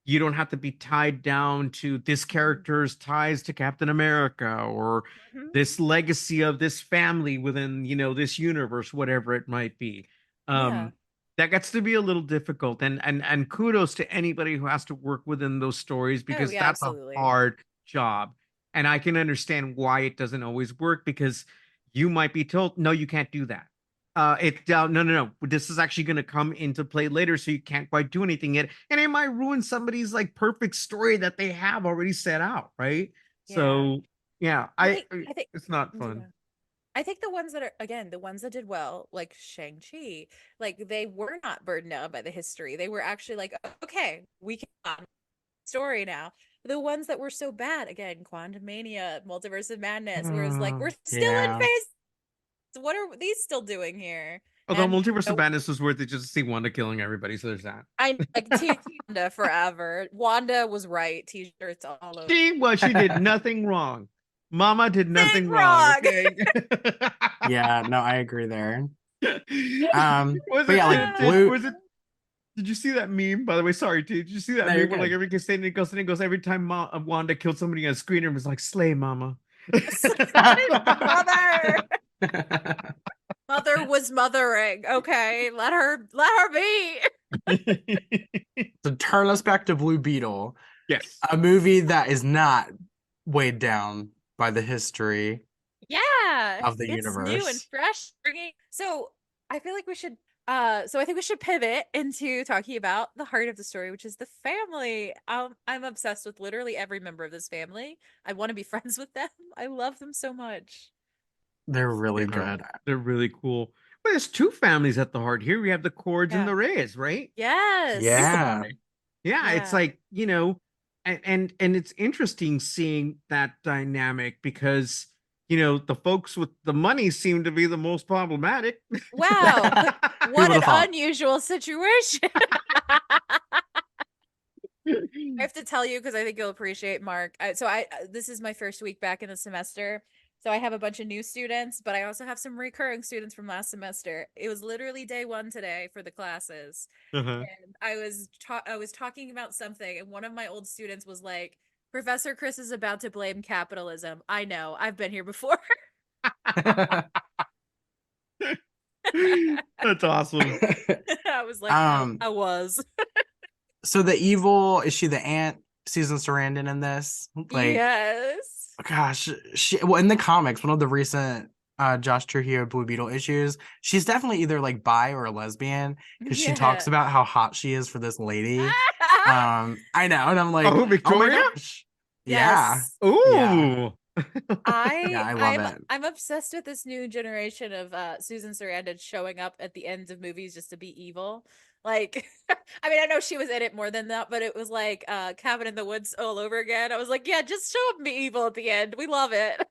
S3: you don't have to be tied down to this character's ties to Captain America or
S1: Mhm.
S3: this legacy of this family within, this universe, whatever it might be.
S1: Yeah.
S3: Um, that gets to be a little difficult, and kudos to anybody who has to work within those stories,
S1: Oh,
S3: because
S1: yeah,
S3: that's a
S1: absolutely.
S3: hard job. And I can understand why it doesn't always work, because you might be told, no, you can't do that. No. This is actually going to come into play later, so you can't quite do anything yet, and it might ruin somebody's like perfect story that they have already set out, right?
S1: Yeah.
S3: So, yeah,
S1: I think
S3: it's not
S1: yeah.
S3: fun.
S1: I think the ones that are, again, the ones that did well, like Shang-Chi, like they were not burdened down by the history. They were actually like, okay, we can story now. The ones that were so bad, again, Quantum Mania, Multiverse of Madness, where it's like, we're still in
S2: Yeah.
S1: phase. What are these still doing here?
S3: Although
S1: And
S3: Multiverse of Madness was worth it just to see Wanda killing everybody, so there's that.
S1: I like Wanda forever. Wanda was right. T-shirts all over.
S3: She did nothing wrong. Mama did nothing wrong.
S1: wrong.
S3: Okay.
S2: Yeah, no, I agree there.
S3: Was
S2: But
S3: it,
S2: yeah, like Blue.
S3: was it? Did you see that meme? By the way, sorry, T. Did you see that
S2: No,
S3: meme
S2: you're
S3: where like
S2: good.
S3: every kid standing and goes every time Wanda killed somebody on screen and was like, "Slay, Mama."
S1: Mother. Mother was mothering. Okay, let her be.
S2: To turn us back to Blue Beetle,
S3: Yes.
S2: a movie that is not weighed down by the history
S1: Yeah,
S2: of the
S1: it's new and
S2: universe.
S1: fresh. So I feel like we should. So I think we should pivot into talking about the heart of the story, which is the family. I'm obsessed with literally every member of this family. I want to be friends with them. I love them so much.
S2: They're really
S3: They are-
S2: good.
S3: They're really cool. But there's two families at the heart here. We have the Cords and
S1: Yeah.
S3: the Reyes, right?
S1: Yes.
S2: Yeah.
S3: Yeah, it's
S1: Yeah.
S3: like, and it's interesting seeing that dynamic because, the folks with the money seem to be the most problematic.
S1: Wow, what an
S2: would've thought?
S1: unusual situation. I have to tell you because I think you'll appreciate Mark. This is my first week back in the semester. So I have a bunch of new students, but I also have some recurring students from last semester. It was literally day 1 today for the classes.
S3: Uh-huh.
S1: And I was talking about something, and one of my old students was like, Professor Chris is about to blame capitalism. I know, I've been here before.
S3: That's awesome.
S1: I was like, I was.
S2: So the evil, is she the aunt, Susan Sarandon, in this? Like,
S1: Yes.
S2: gosh, well, in the comics, one of the recent Josh Trujillo Blue Beetle issues, she's definitely either like bi or a lesbian because she talks about how hot she is for this lady. I know, and I'm like,
S3: Oh, Victoria?
S2: my gosh.
S1: Yes.
S3: Ooh.
S2: Yeah, I love it.
S1: I'm obsessed with this new generation of Susan Sarandon showing up at the ends of movies just to be evil. Like, I mean, I know she was in it more than that, but it was like Cabin in the Woods all over again. I was like, yeah, just show up me evil at the end. We love it.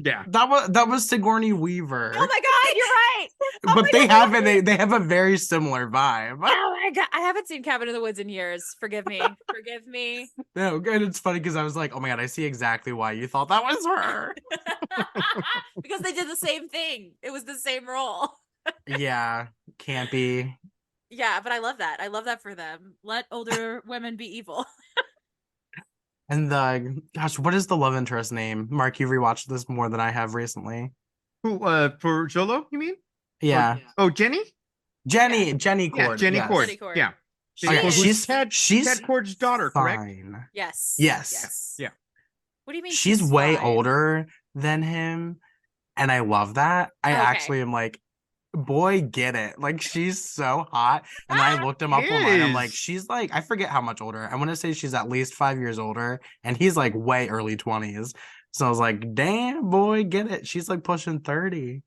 S3: Yeah.
S2: That was Sigourney Weaver.
S1: Oh my god, you're right. Oh
S2: But they have a very similar vibe.
S1: Oh my god, I haven't seen Cabin in the Woods in years. Forgive me. Forgive me.
S2: No, and it's funny because I was like, oh my god, I see exactly why you thought that was her.
S1: Because they did the same thing. It was the same role.
S2: Yeah, campy.
S1: Yeah, but I love that. I love that for them. Let older women be evil.
S2: And gosh, what is the love interest name? Mark, you've rewatched this more than I have recently.
S3: Who, for Jolo, you mean?
S2: Yeah.
S3: Oh, Jenny?
S2: Jenny
S3: Yeah,
S2: Cord.
S3: Jenny
S2: yes.
S3: Cord.
S1: Jenny Cord.
S3: Yeah.
S1: Okay,
S3: Cord, who's
S2: she's
S3: Ted Cord's daughter, correct?
S2: fine.
S1: Yes.
S2: Yes.
S3: Yeah.
S1: What do you mean?
S2: She's way
S1: fine?
S2: older than him, and I love that. I
S1: Okay.
S2: actually am like, boy, get it. Like, she's so hot. And I looked him up online. I'm like,
S3: is.
S2: she's like, I forget how much older. I want to say she's at least 5 years older, and he's like way early 20s. So I was like, damn, boy, get it. She's like pushing 30.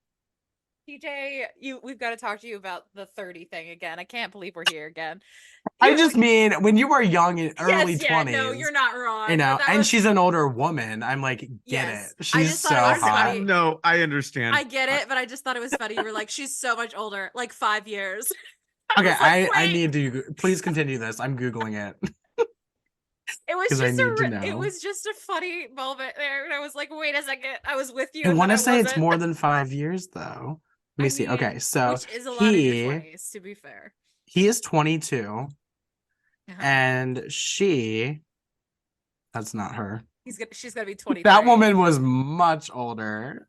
S1: TJ, we've got to talk to you about the 30 thing again. I can't believe we're here again.
S2: I just mean when you were young in early
S1: Yes,
S2: 20s.
S1: no, you're not wrong.
S2: You know,
S1: But that
S2: and
S1: was-
S2: she's an older woman. I'm like, get
S1: Yes.
S2: it.
S1: I
S2: She's
S1: just
S2: so
S1: thought it was
S2: hot.
S1: funny.
S3: No, I understand.
S1: I get it, but I just thought it was funny. You were like, she's so much older, like 5 years.
S2: Okay,
S1: was like,
S2: I
S1: wait.
S2: need to please continue this. I'm Googling it.
S1: It was
S2: 'Cause I
S1: just
S2: need to know.
S1: it was just a funny moment there, and I was like, wait a second, I was with you.
S2: I
S1: and
S2: want
S1: then
S2: to say it's
S1: wasn't.
S2: more than 5 years though. Let me
S1: I
S2: see.
S1: mean,
S2: Okay, so
S1: which is a lot of your 20s, to be fair.
S2: he is 22,
S1: Uh-huh.
S2: and that's not her.
S1: She's gonna be 23.
S2: That woman was much older.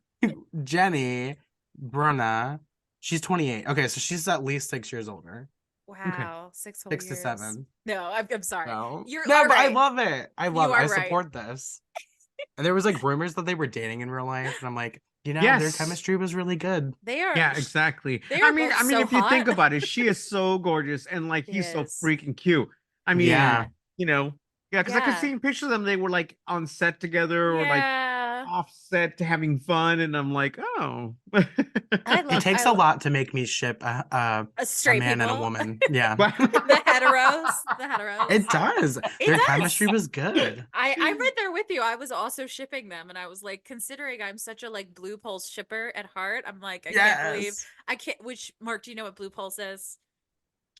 S2: Jenny Bruna, she's 28. Okay, so she's at least 6 years older.
S1: Wow, 6 whole
S2: 6 to
S1: years.
S2: 7.
S1: No, I'm sorry.
S2: No,
S1: You're
S2: no, but I
S1: right.
S2: love it. I love it.
S1: are
S2: I
S1: right.
S2: support this. And there was like rumors that they were dating in real life, and I'm like, their
S3: Yes.
S2: chemistry was really good.
S1: They are.
S3: Yeah, exactly.
S1: They
S3: I
S1: are
S3: mean,
S1: both so
S3: if you think
S1: hot.
S3: about it, she is so gorgeous and like
S1: She
S3: he's so
S1: is.
S3: freaking cute. I mean,
S2: Yeah.
S3: because I could
S1: Yeah.
S3: see pictures of them. They were like on set together or like
S1: Yeah.
S3: offset to having fun, and I'm like, oh.
S2: It takes a lot to make me ship a
S1: straight
S2: man and a
S1: people.
S2: woman. Yeah.
S1: The heteros.
S2: It does. Their
S1: does.
S2: chemistry was good.
S1: I'm right there with you. I was also shipping them, and I was like, considering I'm such a like Blue Pulse shipper at heart, I'm like, I can't. Which, Mark, do you know what Blue Pulse is?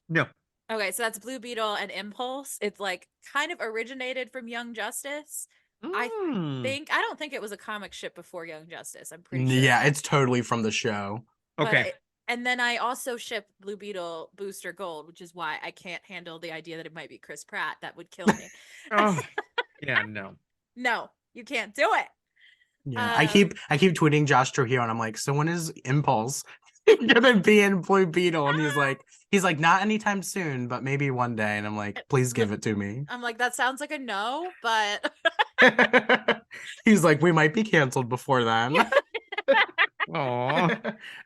S3: No.
S1: Okay, so that's Blue Beetle and Impulse. It's like kind of originated from Young Justice. I don't think it was a comic ship before Young Justice. I'm pretty sure.
S2: Yeah, it's totally from the show.
S3: Okay.
S1: And then I also ship Blue Beetle Booster Gold, which is why I can't handle the idea that it might be Chris Pratt. That would kill me.
S3: Oh, yeah, no.
S1: No, you can't do it.
S2: Yeah, I keep tweeting Josh Trujillo, and I'm like, so when is Impulse gonna be in Blue Beetle? And he's like, not anytime soon, but maybe one day. And I'm like, please give it to me.
S1: I'm like, that sounds like a no, but
S2: he's like, we might be canceled before then.
S3: Aw.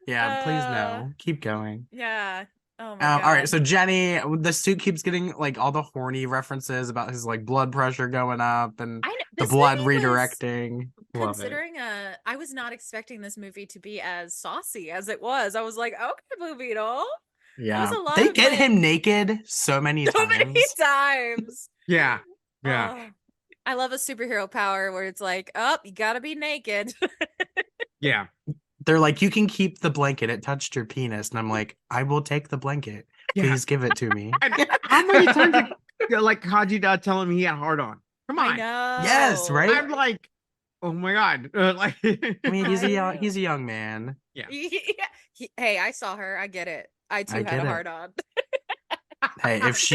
S2: Yeah, please no. Keep going.
S1: Yeah. Oh my God.
S2: All right, so Jenny, the suit keeps getting like all the horny references about his like blood pressure going up and the blood redirecting.
S1: Considering I was not expecting this movie to be as saucy as it was. I was like, okay, Blue Beetle.
S2: Yeah, they get him naked so many
S1: times.
S3: Yeah.
S1: I love a superhero power where it's like, oh, you gotta be naked.
S3: Yeah.
S2: They're like, you can keep the blanket. It touched your penis. And I'm like, I will take the blanket. Please give it to me.
S3: How many times like Kajida telling me he had hard on? Come on.
S1: I know.
S2: Yes, right?
S3: I'm like, oh my God. Like
S2: I mean, he's a young man.
S3: Yeah.
S1: Hey, I saw her. I get it. I too had a hard on.
S2: Hey, if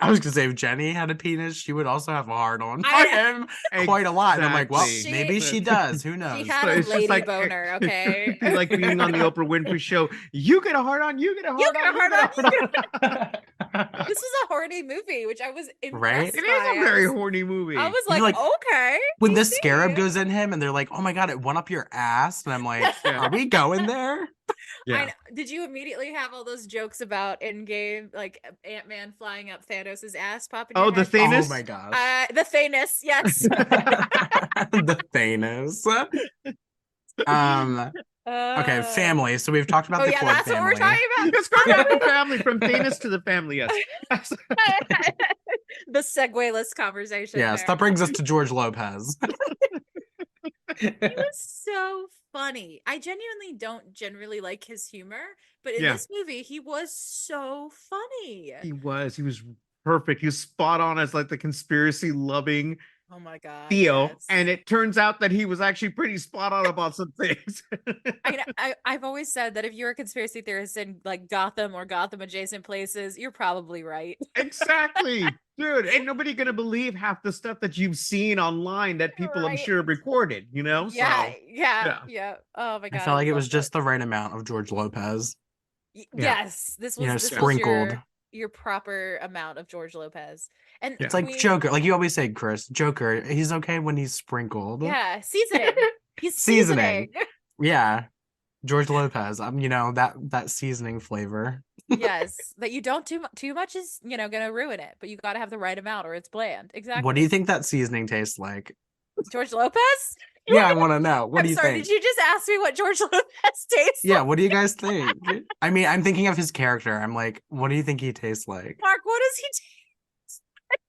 S2: I was gonna say if Jenny had a penis, she would also have a hard on for him quite a lot. And I'm like, well, maybe she does. Who knows?
S1: She had a lady boner, okay?
S3: Like being on the Oprah Winfrey show. You get a hard on, you get a hard on.
S1: This is a horny movie, which I was impressed
S2: right?
S3: It is a very horny movie.
S1: I was like, okay.
S2: When the scarab goes in him and they're like, oh my God, it went up your ass. And I'm like, are we going there?
S3: Yeah.
S1: Did you immediately have all those jokes about Endgame, like Ant-Man flying up Thanos' ass popping?
S3: Oh, the Thanos?
S2: Oh my gosh.
S1: The Thanos, yes.
S2: The Thanos. Okay, family. So we've talked about the Cord
S1: that's
S2: family.
S1: what we're talking about.
S3: Let's go back to family, from Thanos to the family, yes.
S1: The segue-less conversation.
S2: Yes, that brings us to George Lopez.
S1: He was so funny. I genuinely don't generally like his humor, but in this movie, he was so funny.
S3: He was perfect. He was spot on as like the conspiracy loving
S1: oh my God,
S3: Theo.
S1: yes.
S3: And it turns out that he was actually pretty spot on about some things.
S1: I've always said that if you're a conspiracy theorist in like Gotham or Gotham adjacent places, you're probably right.
S3: Exactly. Dude, ain't nobody gonna believe half the stuff that you've seen online that people I'm sure recorded, you know?
S1: Yeah. Oh my God.
S2: I felt like it was just the right amount of George Lopez.
S1: Yes, this was
S2: sprinkled.
S1: Was your proper amount of George Lopez. And
S2: it's like Joker, like you always say, Chris, Joker, he's okay when he's sprinkled.
S1: Yeah, seasoning. He's
S2: seasoning. Yeah. George Lopez, that seasoning flavor.
S1: Yes, that you don't too much is gonna ruin it, but you got to have the right amount or it's bland. Exactly.
S2: What do you think that seasoning tastes like?
S1: George Lopez?
S2: Yeah, I want to know. What do you think?
S1: Did you just ask me what George Lopez tastes like?
S2: Yeah, what do you guys think? I mean, I'm thinking of his character. I'm like, what do you think he tastes like?
S1: Mark, what does he taste like?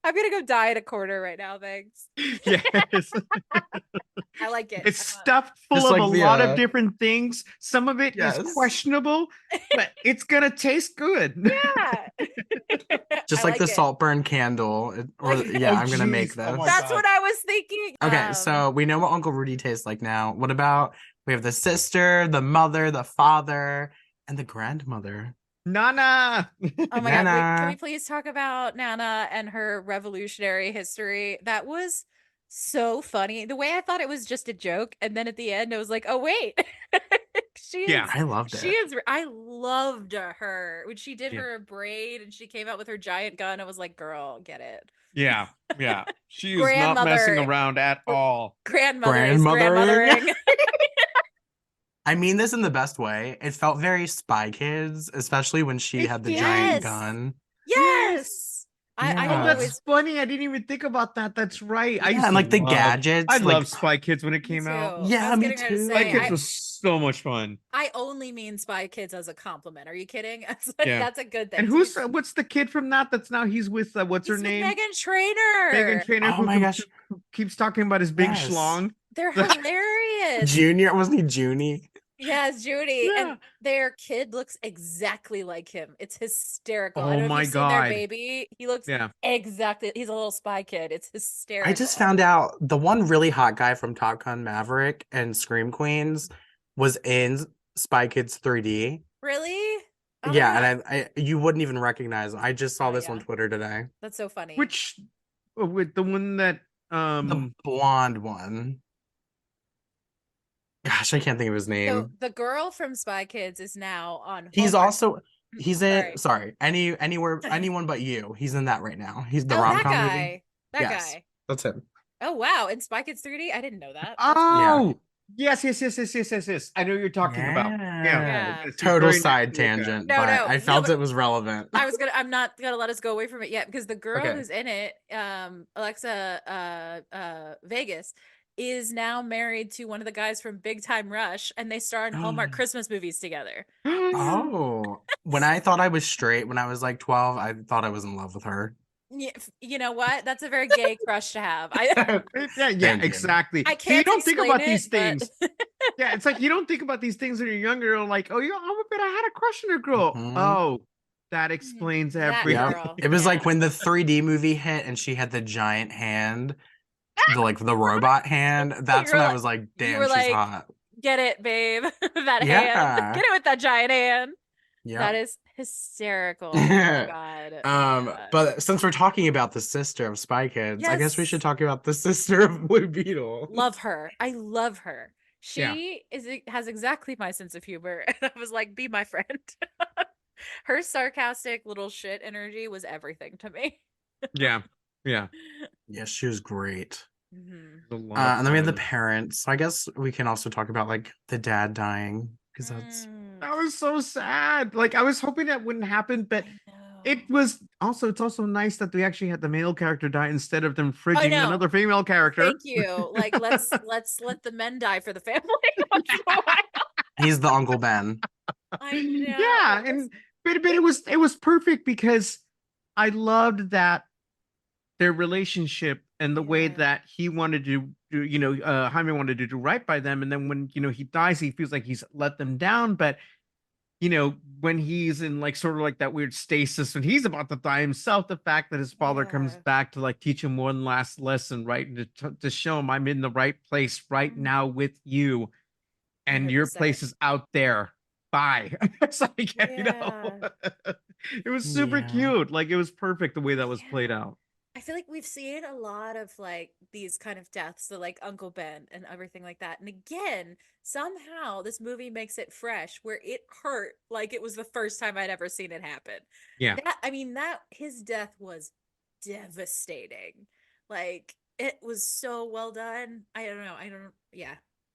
S1: I'm gonna go die at a corner right now, thanks.
S3: Yes.
S1: I like it.
S3: It's stuffed full of a lot of different things. Some of it is questionable, but it's gonna taste good.
S1: Yeah.
S2: Just like the Saltburn candle. I'm gonna make this.
S1: That's what I was thinking.
S2: Okay, so we know what Uncle Rudy tastes like now. What about we have the sister, the mother, the father, and the grandmother?
S3: Nana.
S1: Oh my God. Can we please talk about Nana and her revolutionary history? That was so funny. The way I thought it was just a joke, and then at the end I was like, oh wait.
S2: I loved it.
S1: I loved her when she did her braid and she came out with her giant gun. I was like, girl, get it.
S3: Yeah. She is not messing around at all.
S1: Grandmothering.
S2: I mean this in the best way. It felt very Spy Kids, especially when she had the giant gun.
S1: Yes. I
S3: Oh,
S1: have
S2: Yeah.
S3: that's
S1: always
S3: funny. I didn't even think about that. That's right. I
S2: Yeah,
S3: used
S2: and
S3: to
S2: like the
S3: love. I
S2: gadgets, like
S3: loved Spy Kids when it
S1: me
S3: came out.
S1: too. I
S2: yeah,
S1: was
S2: me
S1: getting ready to
S3: Spy
S1: say
S3: Kids
S2: too.
S3: was so much fun.
S1: I only mean Spy Kids as a compliment. Are you kidding?
S3: Yeah.
S1: That's a good
S3: And
S1: thing. To be
S3: what's the kid from that? That's now he's with what's her
S1: He's with
S3: name?
S1: Megan
S3: Megan
S1: Trainor.
S3: Trainor,
S2: Oh
S3: who,
S2: my gosh.
S3: who keeps talking about his big
S2: Yes.
S3: schlong.
S1: They're hilarious.
S2: Junior, wasn't he Junie?
S1: Yes, Judy.
S3: Yeah.
S1: And their kid looks exactly like him. It's hysterical. I
S3: Oh
S1: don't know if
S3: my
S1: you've seen their
S3: God.
S1: baby. He looks
S3: Yeah.
S1: exactly, he's a little spy kid. It's
S2: I just
S1: hysterical.
S2: found out the one really hot guy from Top Gun Maverick and Scream Queens was in Spy Kids 3D.
S1: Really? Oh my
S2: Yeah,
S1: God.
S2: and I you wouldn't even recognize him. I just saw
S1: Oh
S2: this on
S1: yeah.
S2: Twitter today.
S1: That's so funny.
S3: Which with the one that
S2: The blonde one. Gosh, I can't think of his
S1: So
S2: name.
S1: the girl from Spy Kids is now on
S2: He's
S1: Hallmark.
S2: also he's in
S1: Sorry.
S2: sorry, anyone but you. He's in that right now. He's the
S1: Oh, that
S2: rom-com movie.
S1: guy. That
S2: Yes,
S1: guy.
S2: that's him.
S1: Oh wow. In Spy Kids 3D? I didn't know that. That's cool.
S2: Yeah.
S3: Oh, yes. I know what you're talking about. Yeah.
S2: Yeah.
S1: Yeah.
S3: Yes, he's
S2: Total
S3: very nice
S2: side
S3: to look at.
S2: tangent,
S1: No,
S2: but
S1: no,
S2: I
S1: no,
S2: felt
S1: but
S2: it was relevant.
S1: I'm not gonna let us go away from it yet because the girl
S2: Okay.
S1: who's in it, Alexa Vegas, is now married to one of the guys from Big Time Rush, and they star in Hallmark Christmas movies together.
S2: Oh, when I thought I was straight when I was like 12, I thought I was in love with her.
S1: Yeah, you know what? That's a very gay crush to have.
S3: Yeah,
S2: Thank you.
S3: exactly.
S1: I
S3: So you
S1: can't
S3: don't think
S1: explain
S3: about
S1: it,
S3: these
S1: but
S3: things. Yeah, it's like you don't think about these things when you're younger. You're like, oh, yeah, I'm a bit. I had a crush on a girl.
S2: Mhm.
S3: Oh, that explains
S1: that
S2: Yep.
S3: everything.
S1: girl.
S2: It was
S1: Yeah.
S2: like when the 3D movie hit and she had the giant hand, the robot hand.
S1: You
S2: That's
S1: were
S2: when I
S1: like,
S2: was like,
S1: you
S2: damn,
S1: were
S2: she's
S1: like,
S2: hot.
S1: get it, babe. That hand.
S2: Yeah.
S1: Get it with that giant hand. That
S2: Yep.
S1: is hysterical. Oh my God. Yeah.
S2: But since we're talking about the sister of Spy Kids, I guess we should
S1: Yes.
S2: talk about the sister of Blue Beetle.
S1: Love her. I love her.
S3: Yeah.
S1: She has exactly my sense of humor. And I was like, be my friend. Her sarcastic little shit energy was everything to me.
S3: Yeah. Yeah.
S2: Yeah, she was great.
S1: Mhm.
S3: A lot of
S2: And then we have the
S3: fun.
S2: parents. So I guess we can also talk about like the dad dying because that's
S1: Mm,
S3: That was so sad. Like I was hoping that wouldn't happen, but
S1: I know.
S3: it's also nice that we actually had the male character die instead of them
S1: I
S3: fridging
S1: know.
S3: another female character.
S1: Thank you. Like let's let the men die for the family once in a while.
S2: he's the Uncle Ben.
S1: I know.
S3: Yeah, and but it was perfect because I loved that their relationship and the way
S1: Yeah.
S3: that he wanted to do, Jaime wanted to do right by them, and then when he dies, he feels like he's let them down, but when he's in like sort of like that weird stasis when he's about to die himself, the fact that his father comes
S1: Yeah.
S3: back to like teach him one last lesson, right, and to show him I'm in the right place right now with you, and your
S1: 100%.
S3: place is out there. Bye. It's like,
S1: Yeah.
S3: it was super
S2: Yeah.
S3: cute. Like it was perfect the way that was played
S1: Yeah.
S3: out.
S1: I feel like we've seen a lot of like these kind of deaths, so like Uncle Ben and everything like that. And again, somehow this movie makes it fresh where it hurt like it was the first time I'd ever seen it happen.
S3: Yeah.
S1: That his death was devastating. Like it was so well done. I don't know. Yeah.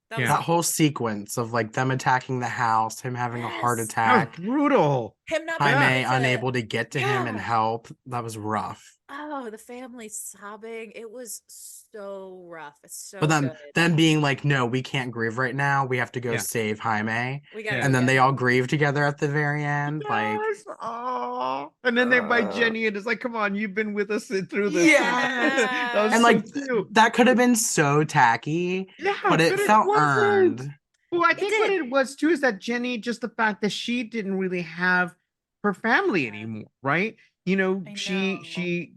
S1: That was
S3: Yeah.
S2: That whole sequence of like them attacking the house, him having a heart
S1: Yes.
S3: That was
S2: attack,
S3: brutal.
S1: Him not being
S2: Jaime
S1: able to
S2: unable to get to him and
S1: Yeah.
S2: help. That was rough.
S1: Oh, the family sobbing. It was so rough. It's so
S2: But then
S1: good.
S2: them being like, no, we can't grieve right now. We have to go
S3: Yeah.
S2: save Jaime.
S1: We gotta
S3: Yeah.
S1: go
S2: And then
S1: get
S2: they
S1: him.
S2: all grieve together at the very end. Like,
S3: Yes. Oh. And then they by Jenny and it's like, come on, you've been with us through this.
S2: yes.
S3: That was
S2: And
S3: so
S2: like
S3: cute.
S2: that could have been so tacky,
S3: Yeah,
S2: but it felt
S3: wasn't.
S2: earned.
S3: Well, I
S1: It
S3: think what
S1: did.
S3: it was too is that Jenny, just the fact that she didn't really have her family anymore, right?
S1: I know.
S3: She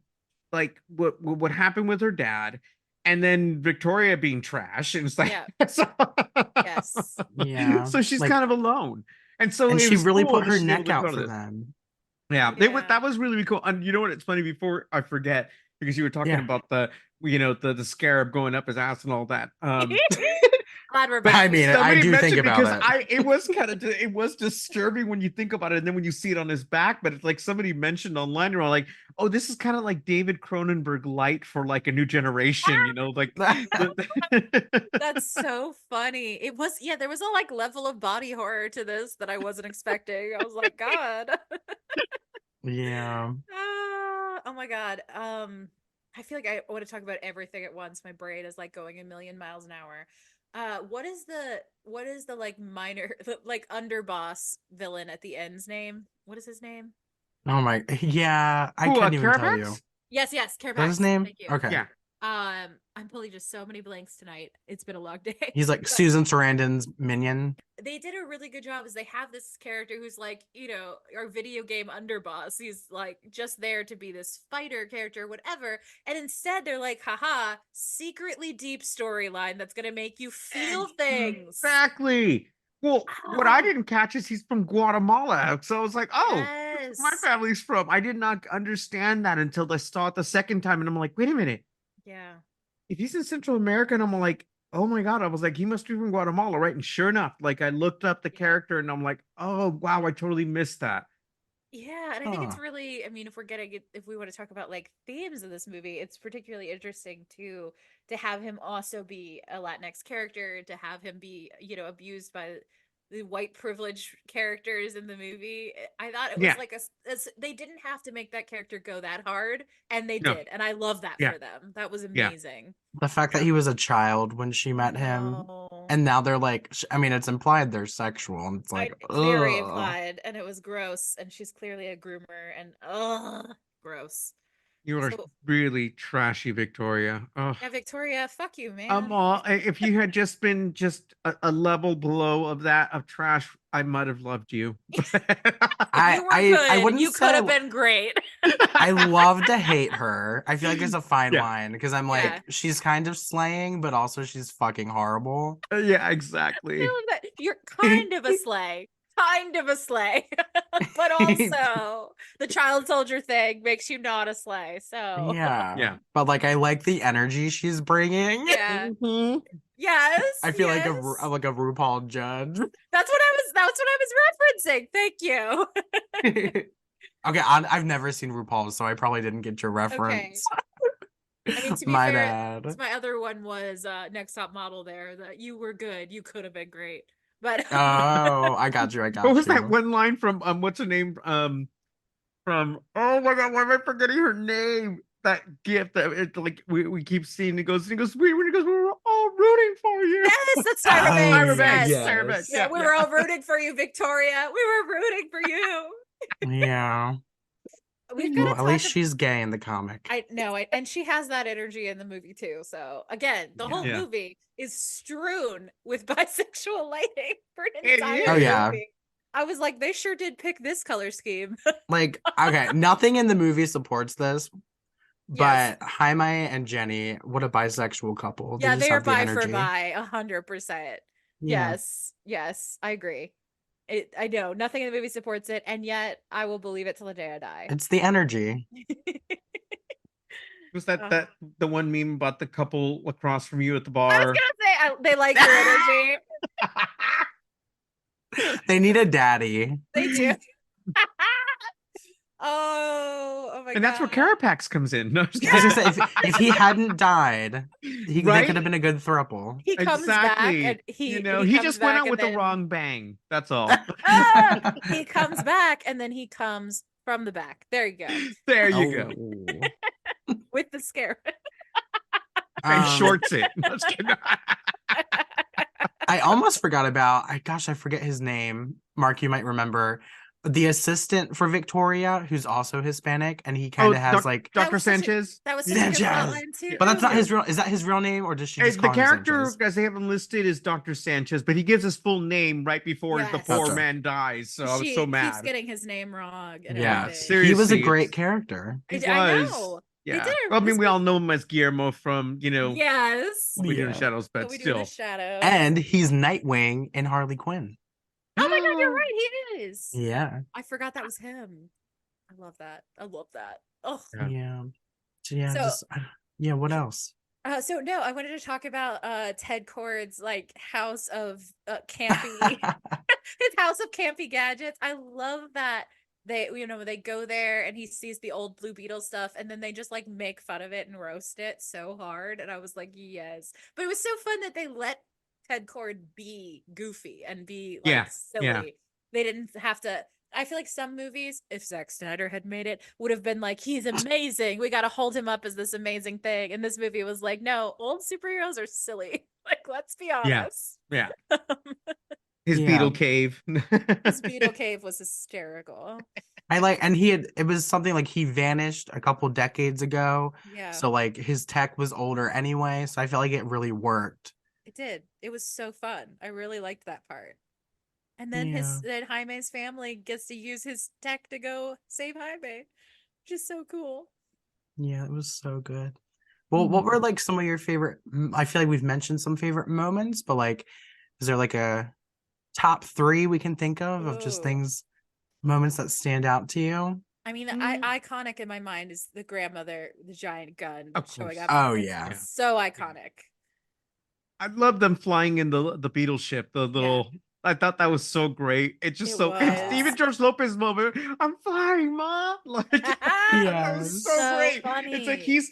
S3: like what happened with her dad, and then Victoria being trash, and it's like,
S1: Yeah.
S3: so,
S1: Yes.
S2: Yeah.
S3: so she's
S2: Like,
S3: kind of alone, and so
S2: and
S3: it
S2: she
S3: was
S2: really
S3: cool
S2: put
S3: that
S2: her
S3: she's able
S2: neck
S3: to
S2: out
S3: go to
S2: for
S3: this.
S2: them.
S3: Yeah,
S1: Yeah.
S3: that was really cool. And you know what? It's funny. Before I forget, because you were talking
S2: Yeah.
S3: about the scarab going up his ass and all that.
S1: Glad we're
S2: But
S1: back
S2: I mean,
S1: here.
S2: I
S3: Somebody
S2: do think
S3: mentioned
S2: about
S3: because
S2: it.
S3: it was kind of it was disturbing when you think about it, and then when you see it on his back. But it's like somebody mentioned online, you're all like, "Oh, this is kind of like David Cronenberg light for like a new generation," like.
S1: That's so funny. It was, yeah, there was a like level of body horror to this that I wasn't expecting. I was like, God.
S2: Yeah.
S1: Oh my god. I feel like I want to talk about everything at once. My brain is like going a million miles an hour. What is the like minor like underboss villain at the end's name? What is his name?
S2: Oh my. Yeah. I
S3: Who,
S2: couldn't even tell you.
S3: Carapax?
S1: Yes,
S2: That's his
S1: Carapax.
S2: name?
S1: Thank you.
S2: Okay.
S3: Yeah.
S1: I'm pulling just so many blanks tonight. It's been a long day.
S2: He's like
S1: But
S2: Susan Sarandon's minion.
S1: they did a really good job as they have this character who's like, our video game underboss. He's like just there to be this fighter character, whatever. And instead they're like, haha, secretly deep storyline that's gonna make you feel things.
S3: Exactly. Well, what I didn't catch is he's from Guatemala. So I was like, oh, that's where my
S1: Yes.
S3: family's from. I did not understand that until I saw it the second time. And I'm like, wait a minute.
S1: Yeah.
S3: If he's in Central America, and I'm like, oh my God, I was like, he must be from Guatemala, right? And sure enough, like I looked up the
S1: Yeah.
S3: character and I'm like, oh wow, I totally missed that.
S1: Yeah, and I think it's
S2: Huh.
S1: really, I mean, if we want to talk about like themes of this movie, it's particularly interesting to have him also be a Latinx character, to have him be, abused by the white privilege characters in the movie. I thought it was
S3: Yeah.
S1: like they didn't have to make that character go that hard, and they
S3: No.
S1: did, and I love that
S3: Yeah.
S1: for them. That was
S3: Yeah.
S1: amazing.
S2: The fact that
S3: Yeah.
S2: he was a child when she
S1: I
S2: met him,
S1: know.
S2: and now they're like, I mean, it's implied they're sexual. And it's like,
S1: It's very
S2: ugh.
S1: implied, and it was gross, and she's clearly a groomer, and ugh, gross.
S3: You are
S1: So
S3: really trashy, Victoria. Oh.
S1: yeah, Victoria, fuck you, man.
S3: If you had just been just a level below of that of trash, I might have loved you.
S1: You were
S2: I
S1: good.
S2: wouldn't
S1: You could
S2: say
S1: have been great.
S2: I love to hate her. I feel like there's a fine
S3: Yeah.
S2: line because I'm
S1: Yeah.
S2: like, she's kind of slaying, but also she's fucking horrible.
S3: Yeah,
S1: I
S3: exactly.
S1: love that. You're kind of a slay. Kind of a slay. But also the child soldier thing makes you not a slay. So
S2: Yeah.
S3: Yeah.
S2: But like I like the energy she's bringing.
S1: yeah.
S3: Mhm.
S1: Yes.
S2: I feel
S1: yes.
S2: like a RuPaul judge.
S1: That's what I was referencing. Thank you.
S2: Okay, I've never seen RuPaul, so I probably didn't get your
S1: Okay.
S2: reference.
S1: I mean, to be
S2: My
S1: fair,
S2: bad.
S1: my other one was Next Top Model there. That you were good. You could have been great. But
S2: Oh, I got you. I
S3: What
S2: got
S3: was that
S2: you.
S3: one line from what's her name? From oh my God, why am I forgetting her name? That gift that it like we keep seeing. He goes, we're all rooting for you.
S1: yes, that's
S2: Oh,
S1: Tyra Banks.
S3: Tyra Banks,
S1: Yes.
S3: Tyra Banks.
S1: Yeah, we were all rooting for you, Victoria. We were rooting for you.
S2: Yeah.
S1: We've got
S2: Well,
S1: to
S2: at least
S1: talk.
S2: she's gay in the comic.
S1: I know, and she has that energy in the movie too. So again, the whole
S3: Yeah.
S1: movie is strewn with bisexual lighting for an
S3: It
S1: entire
S2: Oh, yeah.
S1: movie. I was like, they sure did pick this color scheme.
S2: Like, okay, nothing in the movie supports this,
S1: Yes.
S2: but Jaime and Jenny, what a bisexual couple. They
S1: Yeah,
S2: just
S1: they are
S2: have the
S1: bi for
S2: energy.
S1: bi, 100%.
S2: Yeah.
S1: Yes, I agree. I know nothing in the movie supports it, and yet I will believe it till the day I die.
S2: It's the energy.
S3: Was that
S1: Uh,
S3: the one meme about the couple across from you at the
S1: I was
S3: bar?
S1: gonna say they like your energy.
S2: They need a daddy.
S1: They do. Oh my
S3: And that's where
S1: God.
S3: Carapax comes in. No, I'm just
S2: I was
S3: kidding.
S2: gonna say, if he hadn't died, they
S3: Right?
S2: could have been a good throuple.
S1: He comes back
S3: Exactly.
S1: and he
S3: He
S1: comes
S3: just went
S1: back
S3: out
S1: and
S3: with the
S1: then
S3: wrong bang. That's all.
S1: he comes back and then he comes from the back. There you go.
S3: There you go.
S2: Oh.
S1: With the scare.
S3: And
S2: Um,
S3: shorts it. No, I'm just kidding.
S2: I almost forgot about, gosh, I forget his name. Mark, you might remember the assistant for Victoria, who's also Hispanic, and he kind of has like,
S3: Dr.
S1: was such a-
S3: Sanchez.
S1: That was such a good
S2: Sanchez.
S1: plotline too.
S2: but that's not
S3: Yeah.
S2: his real. Is that his real name, or does she just
S3: The
S2: call him
S3: character,
S2: Sanchez?
S3: as they have him listed, is Dr. Sanchez, but he gives his full name right before the
S1: Yes.
S3: poor
S2: Gotcha.
S3: man dies. So I was
S1: She
S3: so
S1: keeps
S3: mad.
S1: getting his name wrong and
S2: Yeah,
S1: everything.
S2: he was a
S3: Seriously,
S2: great
S3: it's-
S2: character.
S3: He
S1: I
S3: was.
S1: know. They
S3: Yeah.
S1: did
S3: Well, I mean,
S1: this
S3: we all
S1: was-
S3: know him as Guillermo from,
S1: Yes.
S3: What We Do in the
S2: Yeah.
S3: Shadows,
S1: What
S3: but
S1: we do in the
S3: still.
S1: shadows.
S2: And he's Nightwing in Harley Quinn.
S1: Oh my God, you're right. He is.
S2: Yeah.
S1: I forgot that was him. I love that. Oh.
S3: Yeah.
S2: Yeah. So yeah,
S1: So-
S2: just yeah, what else?
S1: So no, I wanted to talk about Ted Kord's like house of campy his house of campy gadgets. I love that they go there and he sees the old Blue Beetle stuff and then they just like make fun of it and roast it so hard. And I was like, yes. But it was so fun that they let Ted Kord be goofy and be like
S3: Yeah,
S1: silly.
S3: yeah.
S1: They didn't have to I feel like some movies, if Zack Snyder had made it, would have been like, he's amazing. We got to hold him up as this amazing thing. And this movie was like, no, old superheroes are silly. Like, let's be
S3: Yeah.
S1: honest.
S3: Yeah. His
S2: Yeah.
S3: Beetle cave.
S1: His Beetle cave was hysterical.
S2: And it was something like he vanished a couple decades ago.
S1: Yeah,
S2: So like his tech was older anyway. So I felt like it really worked.
S1: it did. It was so fun. I really liked that part. And then
S2: Yeah.
S1: then Jaime's family gets to use his tech to go save Jaime, which is so cool.
S2: Yeah, it was so good. Well, what were like some of your favorite? I feel like we've mentioned some favorite moments, but like, is there like a top three we can think of just
S1: Ooh.
S2: things, moments that stand out to you?
S1: I mean, iconic in my mind is the grandmother, the giant gun
S3: Of
S1: showing
S3: course.
S1: up.
S2: Oh
S1: It's
S2: yeah.
S1: so iconic.
S3: I love them flying in the Beetle ship, the little I thought that was so great. It's just
S1: It
S3: so it's
S1: was.
S3: even George Lopez moment. I'm flying, Mom. Like that was so
S2: Yes.
S3: great.
S1: funny.
S3: It's like he's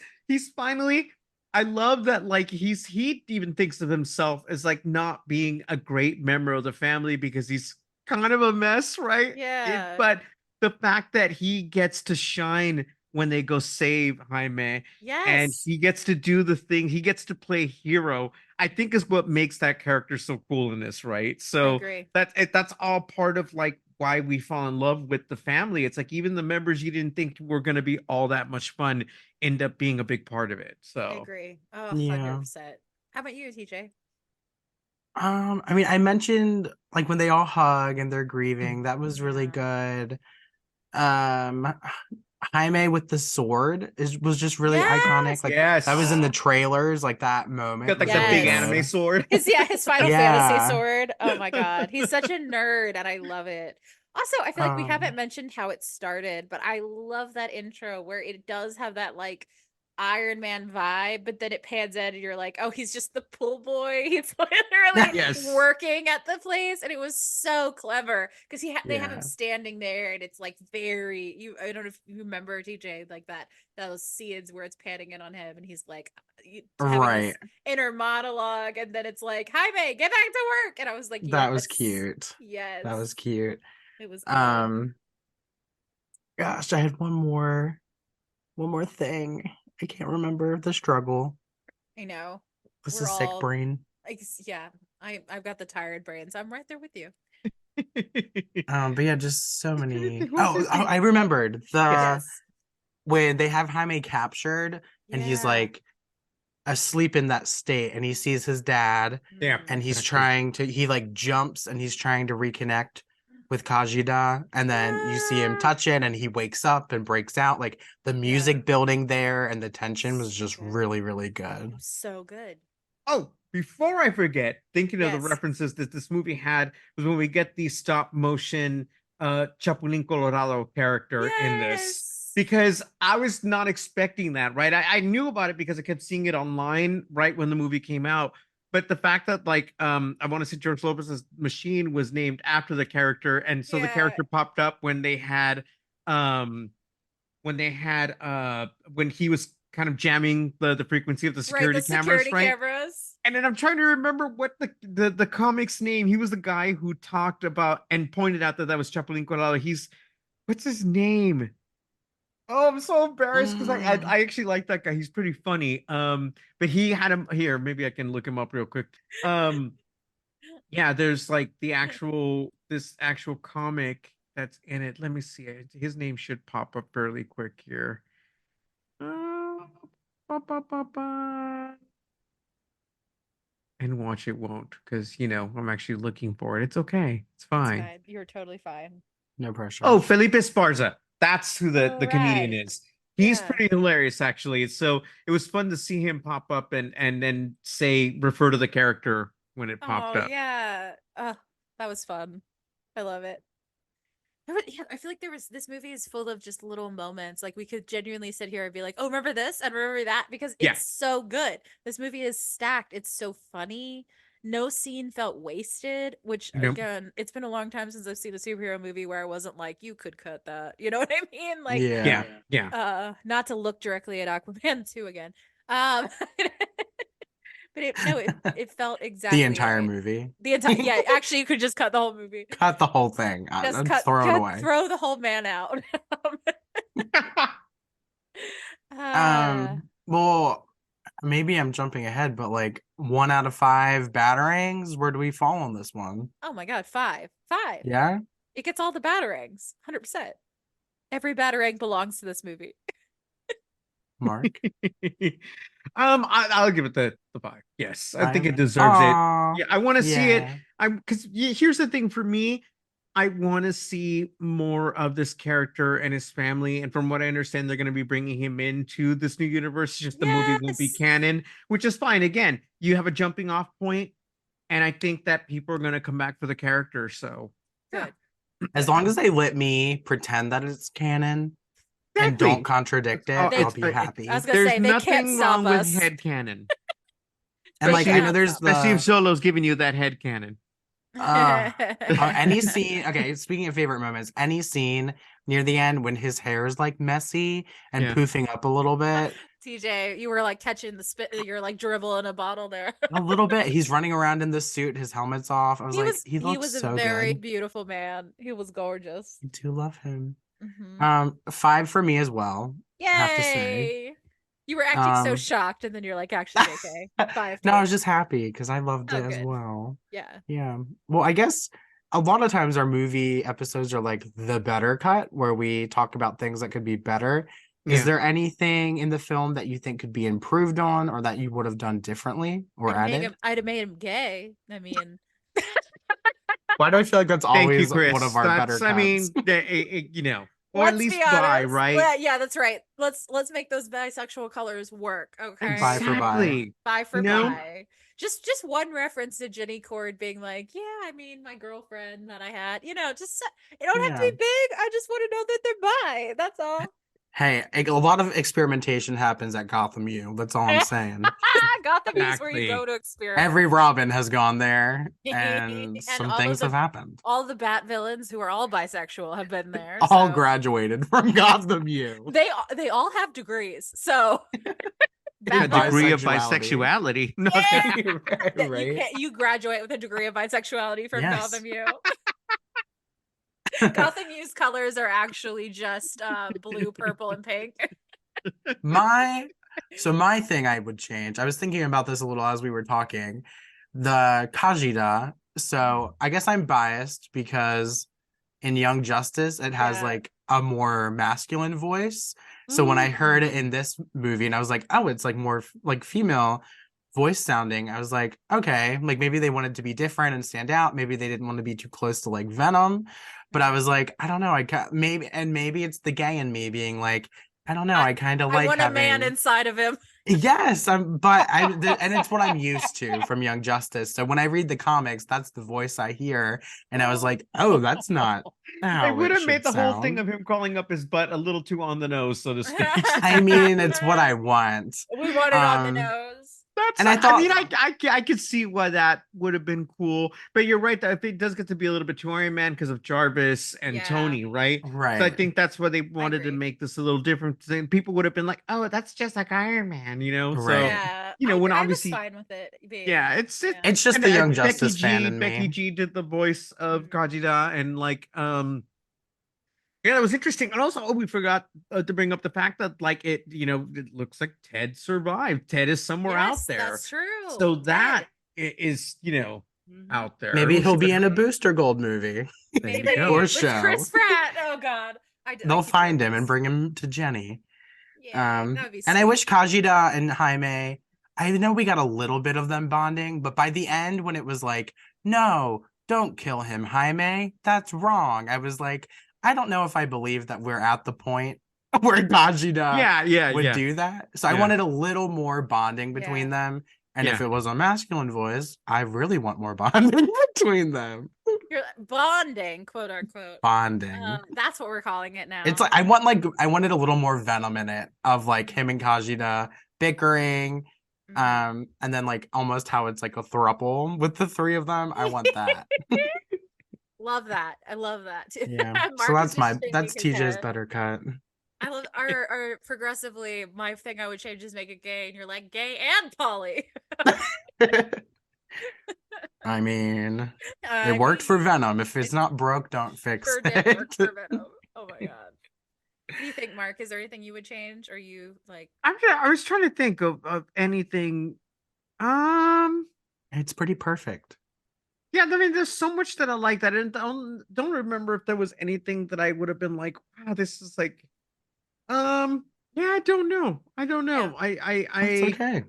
S3: finally I love that like he even thinks of himself as like not being a great member of the family because he's kind of a mess, right?
S1: Yeah.
S3: But the fact that he gets to shine when they go save Jaime and
S1: Yes.
S3: he gets to do the thing, he gets to play hero, I think is what makes that character so cool in this, right?
S1: I
S3: So
S1: agree.
S3: that's all part of like why we fall in love with the family. It's like even the members you didn't think were going to be all that much fun end up being a big part of it.
S1: I
S3: So
S1: agree. Oh,
S2: Yeah.
S1: 100%. How about you, TJ?
S2: I mean, I mentioned like when they all hug and they're grieving, that was really
S1: Yeah.
S2: good. Um, Jaime with the sword was just really iconic.
S1: Yes.
S2: Like that was in the trailers, like that moment
S3: got like
S2: was
S3: the
S2: really
S3: big
S1: Yes.
S3: anime
S2: good.
S3: sword.
S1: His Final Fantasy
S2: Yeah.
S1: sword. Oh my God. He's such a nerd and I love it. Also, I feel like we haven't
S2: Um,
S1: mentioned how it started, but I love that intro where it does have that like Iron Man vibe, but then it pans in and you're like, oh, he's just the pool boy. He's literally
S3: Yes.
S1: working at the place. And it was so clever because they have him
S2: yeah.
S1: standing there and it's like very I don't know if you remember TJ like that those scenes where it's panning in on him and he's like having this
S2: Right.
S1: inner monologue and then it's like Jaime get back to work and I was like
S2: That was
S1: yes
S2: cute.
S1: yes
S2: That was cute.
S1: it was good.
S2: Um, gosh, I had one more thing. I can't remember the struggle.
S1: I know
S2: This
S1: we're
S2: is sick
S1: all
S2: brain.
S1: like yeah I've got the tired brain so I'm right there with you.
S2: But yeah, just so
S3: Just trying to
S2: many.
S3: think, what was his
S2: I
S3: name?
S2: remembered
S3: Yes.
S1: Yes.
S2: when they have Jaime captured and he's
S1: Yeah.
S2: like asleep in that state and he sees his dad
S3: Yeah,
S2: and he's
S3: exactly.
S2: he like jumps and he's trying to reconnect with Kajida and then you see him
S1: Yeah.
S2: touch it and he wakes up and breaks out like the
S1: Yeah.
S2: music building there and the tension was
S1: So
S2: just
S1: good.
S2: really really
S1: It
S2: good.
S1: was so good.
S3: Oh, before I forget, thinking of the
S1: Yes.
S3: references that this movie had was when we get the stop motion Chapulín Colorado character in this.
S1: Yes.
S3: Because I was not expecting that, right? I knew about it because I kept seeing it online right when the movie came out. But the fact that like I want to say George Lopez's machine was named after the character, and so the
S1: Yeah.
S3: character popped up um when he was kind of jamming the frequency of the
S1: Right, the
S3: security cameras,
S1: security
S3: right?
S1: cameras.
S3: And then I'm trying to remember what the comic's name. He was the guy who talked about and pointed out that that was Chapulín Colorado. He's what's his name? Oh, I'm so embarrassed because
S2: Mm.
S3: I actually like that guy. He's pretty funny. But he had him here. Maybe I can look him up real quick. Um, yeah, there's like this actual comic that's in it. Let me see. His name should pop up fairly quick here. Uh, ba, ba, ba, ba. And watch it won't because I'm actually looking for it. It's okay. It's
S1: It's
S3: fine.
S1: fine. You're totally fine.
S2: No pressure.
S3: Oh, Felipe Esparza. That's who the
S1: Oh,
S3: comedian
S1: rad.
S3: is. He's
S1: Yeah.
S3: pretty hilarious, actually. So it was fun to see him pop up and then refer to the character when it popped
S1: Oh,
S3: up.
S1: yeah. That was fun. I love it. Yeah, I feel like this movie is full of just little moments. Like we could genuinely sit here and be like, "Oh, remember this and remember that," because
S3: Yeah.
S1: it's so good. This movie is stacked. It's so funny. No scene felt wasted. Which
S3: Nope.
S1: again, it's been a long time since I've seen a superhero movie where I wasn't like, "You could cut that." You know what I mean? Like,
S2: Yeah.
S3: Yeah. Yeah.
S1: not to look directly at Aquaman 2 again. Um, But it felt exactly
S2: The entire
S1: right.
S2: movie.
S1: The entire yeah, actually you could just cut the whole movie.
S2: Cut the whole thing.
S1: Just
S2: Throw it away.
S1: throw the whole man out. uh,
S2: Well, maybe I'm jumping ahead, but like 1 out of 5 batarangs, where do we fall on this one?
S1: oh my god, 5. 5.
S2: Yeah?
S1: It gets all the batarangs. 100%. Every batarang belongs to this movie.
S2: Mark?
S3: I'll give it the 5. Yes, I think
S2: 5?
S3: it deserves
S2: Aw,
S3: it. Yeah, I want to see it.
S2: yeah.
S3: Because here's the thing for me, I want to see more of this character and his family. And from what I understand, they're going to be bringing him into this new universe. It's just the movie won't be
S1: Yes.
S3: canon, which is fine. Again, you have a jumping off point, and I think that people are going to come back for the character. So
S1: Good.
S2: As long as they let me pretend that it's canon and
S3: Exactly.
S2: don't contradict it,
S3: Oh,
S2: I'll be happy.
S1: I was gonna
S3: There's
S1: say they can't
S3: nothing
S1: stop
S3: wrong
S1: us.
S3: with headcanon,
S2: And like,
S1: They
S2: I know
S1: can't
S2: there's
S1: stop
S3: especially if
S2: the
S3: Solo's giving you that headcanon.
S2: any scene. Okay, speaking of favorite moments, any scene near the end when his hair is like messy and
S3: Yeah.
S2: poofing up a little bit.
S1: TJ, you were like catching the spit. You're like dribble in a bottle there.
S2: A little bit. He's running around in the suit, his helmet's off. I was like, he looks
S1: was a
S2: so
S1: very
S2: good.
S1: beautiful man. He was gorgeous.
S2: I do love him.
S1: Mhm.
S2: 5 for me as well. I have to say.
S1: Yay! You were acting so
S2: Um,
S1: shocked, and then you're like, actually, okay, 5.
S2: No, I
S1: too.
S2: was just happy because I loved
S1: Oh,
S2: it as
S1: good.
S2: well.
S1: Yeah.
S2: Yeah. Well, I guess a lot of times our movie episodes are like the better cut, where we talk about things that could be better. Is
S3: Yeah.
S2: there anything in the film that you think could be improved on, or that you would have done differently or added?
S1: I'd have made him gay. I mean,
S2: Why do I feel like that's
S3: Thank you,
S2: always one
S3: Chris.
S2: of our better
S3: That's, I
S2: cuts?
S3: mean, or at
S1: let's
S3: least
S1: be
S3: bi,
S1: honest.
S3: right?
S1: Yeah, that's right. Let's make those bisexual colors work. Okay.
S2: Bi for bi.
S3: Exactly.
S1: Bye for
S3: You know?
S1: bye. Just one reference to Jenny Cord being like, yeah, I mean, my girlfriend that I had, just it don't have to
S2: Yeah.
S1: be big. I just want to know that they're bi. That's all.
S2: Hey, a lot of experimentation happens at Gotham U. That's all I'm saying.
S1: Gotham is where you
S3: Exactly.
S1: go to experiment.
S2: Every Robin has gone there, and
S1: And
S2: some
S1: all
S2: things
S1: of
S2: have happened.
S1: all the Bat villains who are all bisexual have been there.
S2: All
S1: so
S2: graduated from Gotham U.
S1: they all have degrees. So
S3: A
S1: Bat
S3: degree of
S2: Bisexuality.
S3: bisexuality. No,
S1: Yeah. that
S2: Right?
S1: you graduate with a degree of bisexuality from
S2: Yes.
S1: Gotham U. Gotham U's colors are actually just blue, purple, and pink.
S2: My thing I would change. I was thinking about this a little as we were talking. The Kajida. So I guess I'm biased because in Young Justice it has
S1: Yeah.
S2: like a more masculine voice. So when I heard it in this movie and I was like, oh, it's like more like female voice sounding, I was like, okay, like maybe they wanted to be different and stand out. Maybe they didn't want to be too close to like Venom. But I was like, I don't know. Maybe it's the gay in me being like, I don't know. I kind of
S1: I
S2: like
S1: want a man
S2: having.
S1: inside of him.
S2: Yes, and it's what I'm used to from Young Justice. So when I read the comics, that's the voice I hear, and I was like, oh, that's not how
S3: They would
S2: it
S3: have made
S2: should
S3: the whole thing
S2: sound.
S3: of him calling up his butt a little too on the nose, so to speak.
S2: I mean, it's what I want.
S1: We want it on the
S2: Um,
S1: nose.
S3: That's,
S2: And I
S3: I mean,
S2: thought-
S3: I could see why that would have been cool, but you're right that it does get to be a little bit too Iron Man because of Jarvis and
S1: Yeah.
S3: Tony, right?
S2: Right.
S3: So I think that's why they wanted to
S1: agree.
S3: make this a little different. People would have been like, "Oh, that's just like Iron Man," you know? So
S2: Right.
S1: Yeah,
S3: when
S1: I was
S3: obviously,
S1: fine with it. Being,
S3: yeah, it's
S2: It's just
S3: and,
S2: the Young
S3: Becky
S2: Justice fan in
S3: Becky
S2: me.
S3: G did the voice of
S1: Mhm.
S3: Kajida, and yeah, that was interesting. And also, we forgot to bring up the fact that, like, it looks like Ted survived. Ted is somewhere out
S1: Yes,
S3: there.
S1: that's true.
S3: So
S1: Ted.
S3: that is,
S1: Mhm.
S3: out there.
S2: Maybe
S3: We'll
S2: he'll
S3: see
S2: be
S3: what
S2: in a
S3: happens.
S2: Booster Gold movie.
S1: Maybe
S2: Or
S1: with
S2: show.
S1: Chris Pratt. Oh God, I
S2: They'll
S1: keep
S2: find
S1: doing
S2: him and
S1: this.
S2: bring him to Jenny.
S1: Yeah, that would be.
S2: And I
S1: sweet.
S2: wish Kajida and Jaime, I know we got a little bit of them bonding, but by the end when it was like, no, don't kill him, Jaime, that's wrong. I was like, I don't know if I believe that we're at the point where Kajida would do that. So I
S3: Yeah.
S2: wanted a little more bonding between them. And if
S3: Yeah.
S2: it was a masculine voice, I really want more bonding between them.
S1: You're bonding, quote unquote.
S2: Bonding.
S1: That's what we're calling it now.
S2: It's like I wanted a little more Venom in it of like him and Kajida bickering,
S1: Mhm.
S2: and then like almost how it's like a throuple with the three of them. I want that.
S1: Love that. I love that too.
S2: Yeah.
S1: Mark
S2: So
S1: is just
S2: that's
S1: shaking his
S2: TJ's
S1: head.
S2: better cut.
S1: I love our progressively. My thing I would change is make it gay, and you're like gay and poly.
S2: I mean,
S1: I
S2: it worked for
S1: mean,
S2: Venom. If it's
S1: it
S2: not broke, don't fix
S1: sure did work
S2: it.
S1: for Venom. Oh my god. What do you think, Mark? Is there anything you would change? Or you like
S3: I was trying to think of anything. Um,
S2: It's pretty perfect.
S3: yeah, I mean, there's so much that I like that I don't remember if there was anything that I would have been like, wow, this is like, yeah, I don't know. I don't
S1: yeah,
S3: know.
S2: That's okay.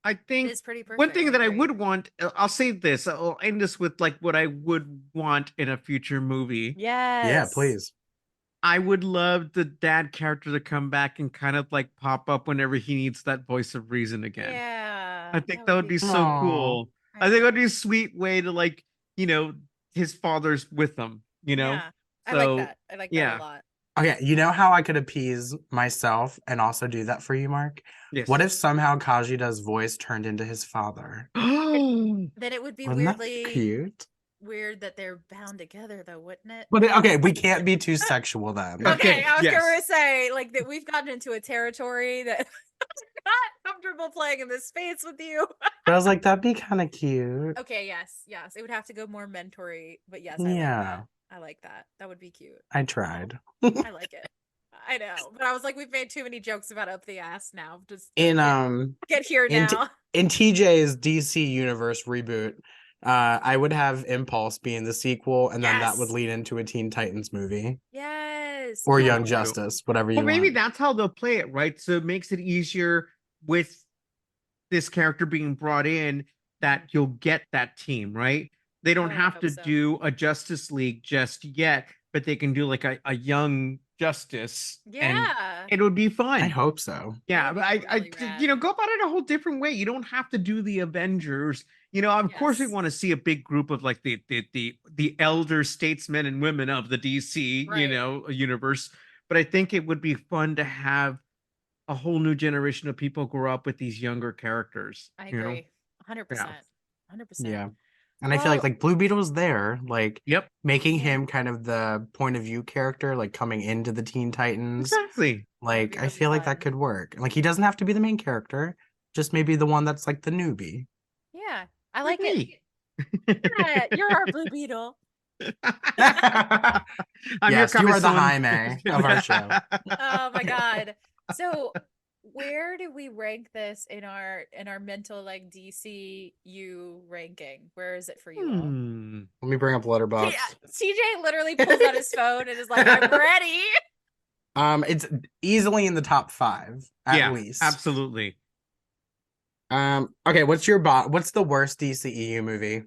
S3: I
S1: it
S3: think
S1: is pretty
S3: one
S1: perfect.
S3: thing
S1: I
S3: that I
S1: agree.
S3: would want, I'll say this, I'll end this with like what I would want in a future movie.
S2: Yeah,
S1: Yes.
S2: please.
S3: I would love the dad character to come back and kind of like pop up whenever he needs that voice of reason again.
S1: Yeah,
S3: I
S1: that
S3: think that
S1: would
S3: would
S1: be
S3: be so
S1: cool.
S2: Aw.
S3: cool.
S1: I
S3: I think it would
S1: agree.
S3: be a sweet way to like, you know, his father's with them, you know?
S1: Yeah. I like
S3: So
S1: that. I like that a
S3: yeah.
S1: lot.
S2: Okay, you know how I could appease myself and also do that for you, Mark? What
S3: Yes.
S2: if somehow Kajida's voice turned into his father?
S1: Then it would be
S2: Wouldn't that be
S1: weirdly
S2: cute?
S1: weird that they're bound together though, wouldn't it?
S2: But okay, we can't be too sexual then.
S1: Okay,
S3: Okay,
S1: I was
S3: yes.
S1: gonna say like that we've gotten into a territory that I'm not comfortable playing in this space with you.
S2: But I was like, that'd be kind of cute.
S1: Okay, yes, yes. It would have to go more mentory, but yes, I like that.
S2: Yeah,
S1: I like that. That would be cute.
S2: I tried.
S1: I like it. I know, but I was like, we've made too many jokes about up the ass now. Just
S2: In
S1: get here
S2: in
S1: now.
S2: in TJ's DC universe reboot, I would have Impulse being the sequel, and then that would
S1: Yes,
S2: lead into a Teen Titans movie
S1: yes.
S2: or
S1: Oh,
S2: Young
S1: that would be
S3: True.
S2: Justice,
S1: cute.
S2: whatever
S3: Well,
S2: you
S3: maybe
S2: want.
S3: that's how they'll play it, right? So it makes it easier with this character being brought in that you'll get that team, right? They don't
S1: Oh, I
S3: have
S1: hope
S3: to
S1: so.
S3: do a Justice League just yet, but they can do like a young Justice and
S1: Yeah,
S3: it would be
S2: I
S3: fun.
S2: hope so.
S1: that
S3: Yeah,
S1: would
S3: but
S1: be really
S3: you
S1: rad.
S3: know, go about it a whole different way. You don't have to do the Avengers. You know, of course, we
S1: Yes,
S3: want to see a big group of like the elder statesmen and women of the DC, you
S1: right.
S3: know, universe. But I think it would be fun to have a whole new generation of people grow up with these younger characters.
S1: I
S3: You know,
S1: agree. 100%.
S3: yeah,
S1: 100%.
S2: Yeah. And I feel
S1: Well,
S2: like Blue Beetle's there, like
S3: yep,
S2: making
S1: yeah,
S2: him kind of the point of view character, like coming into the Teen Titans.
S3: exactly.
S2: Like I
S1: that'd be
S2: feel like that
S1: fun.
S2: could work. Like he doesn't have to be the main character, just maybe the one that's like the newbie.
S1: Yeah, I like it.
S3: Agree.
S1: Yeah, you're our Blue Beetle.
S3: I'm your
S2: Yes, you are the
S3: Cabezon.
S2: Jaime of our show.
S1: Oh my god. So, where do we rank this in our mental like DCU ranking? Where is it for you all?
S2: Let me bring up Letterboxd.
S1: TJ literally pulls out his phone and is like, "I'm ready."
S2: It's easily in the top 5 at
S3: Yeah,
S2: least.
S3: absolutely.
S2: Okay, what's the worst DCEU movie?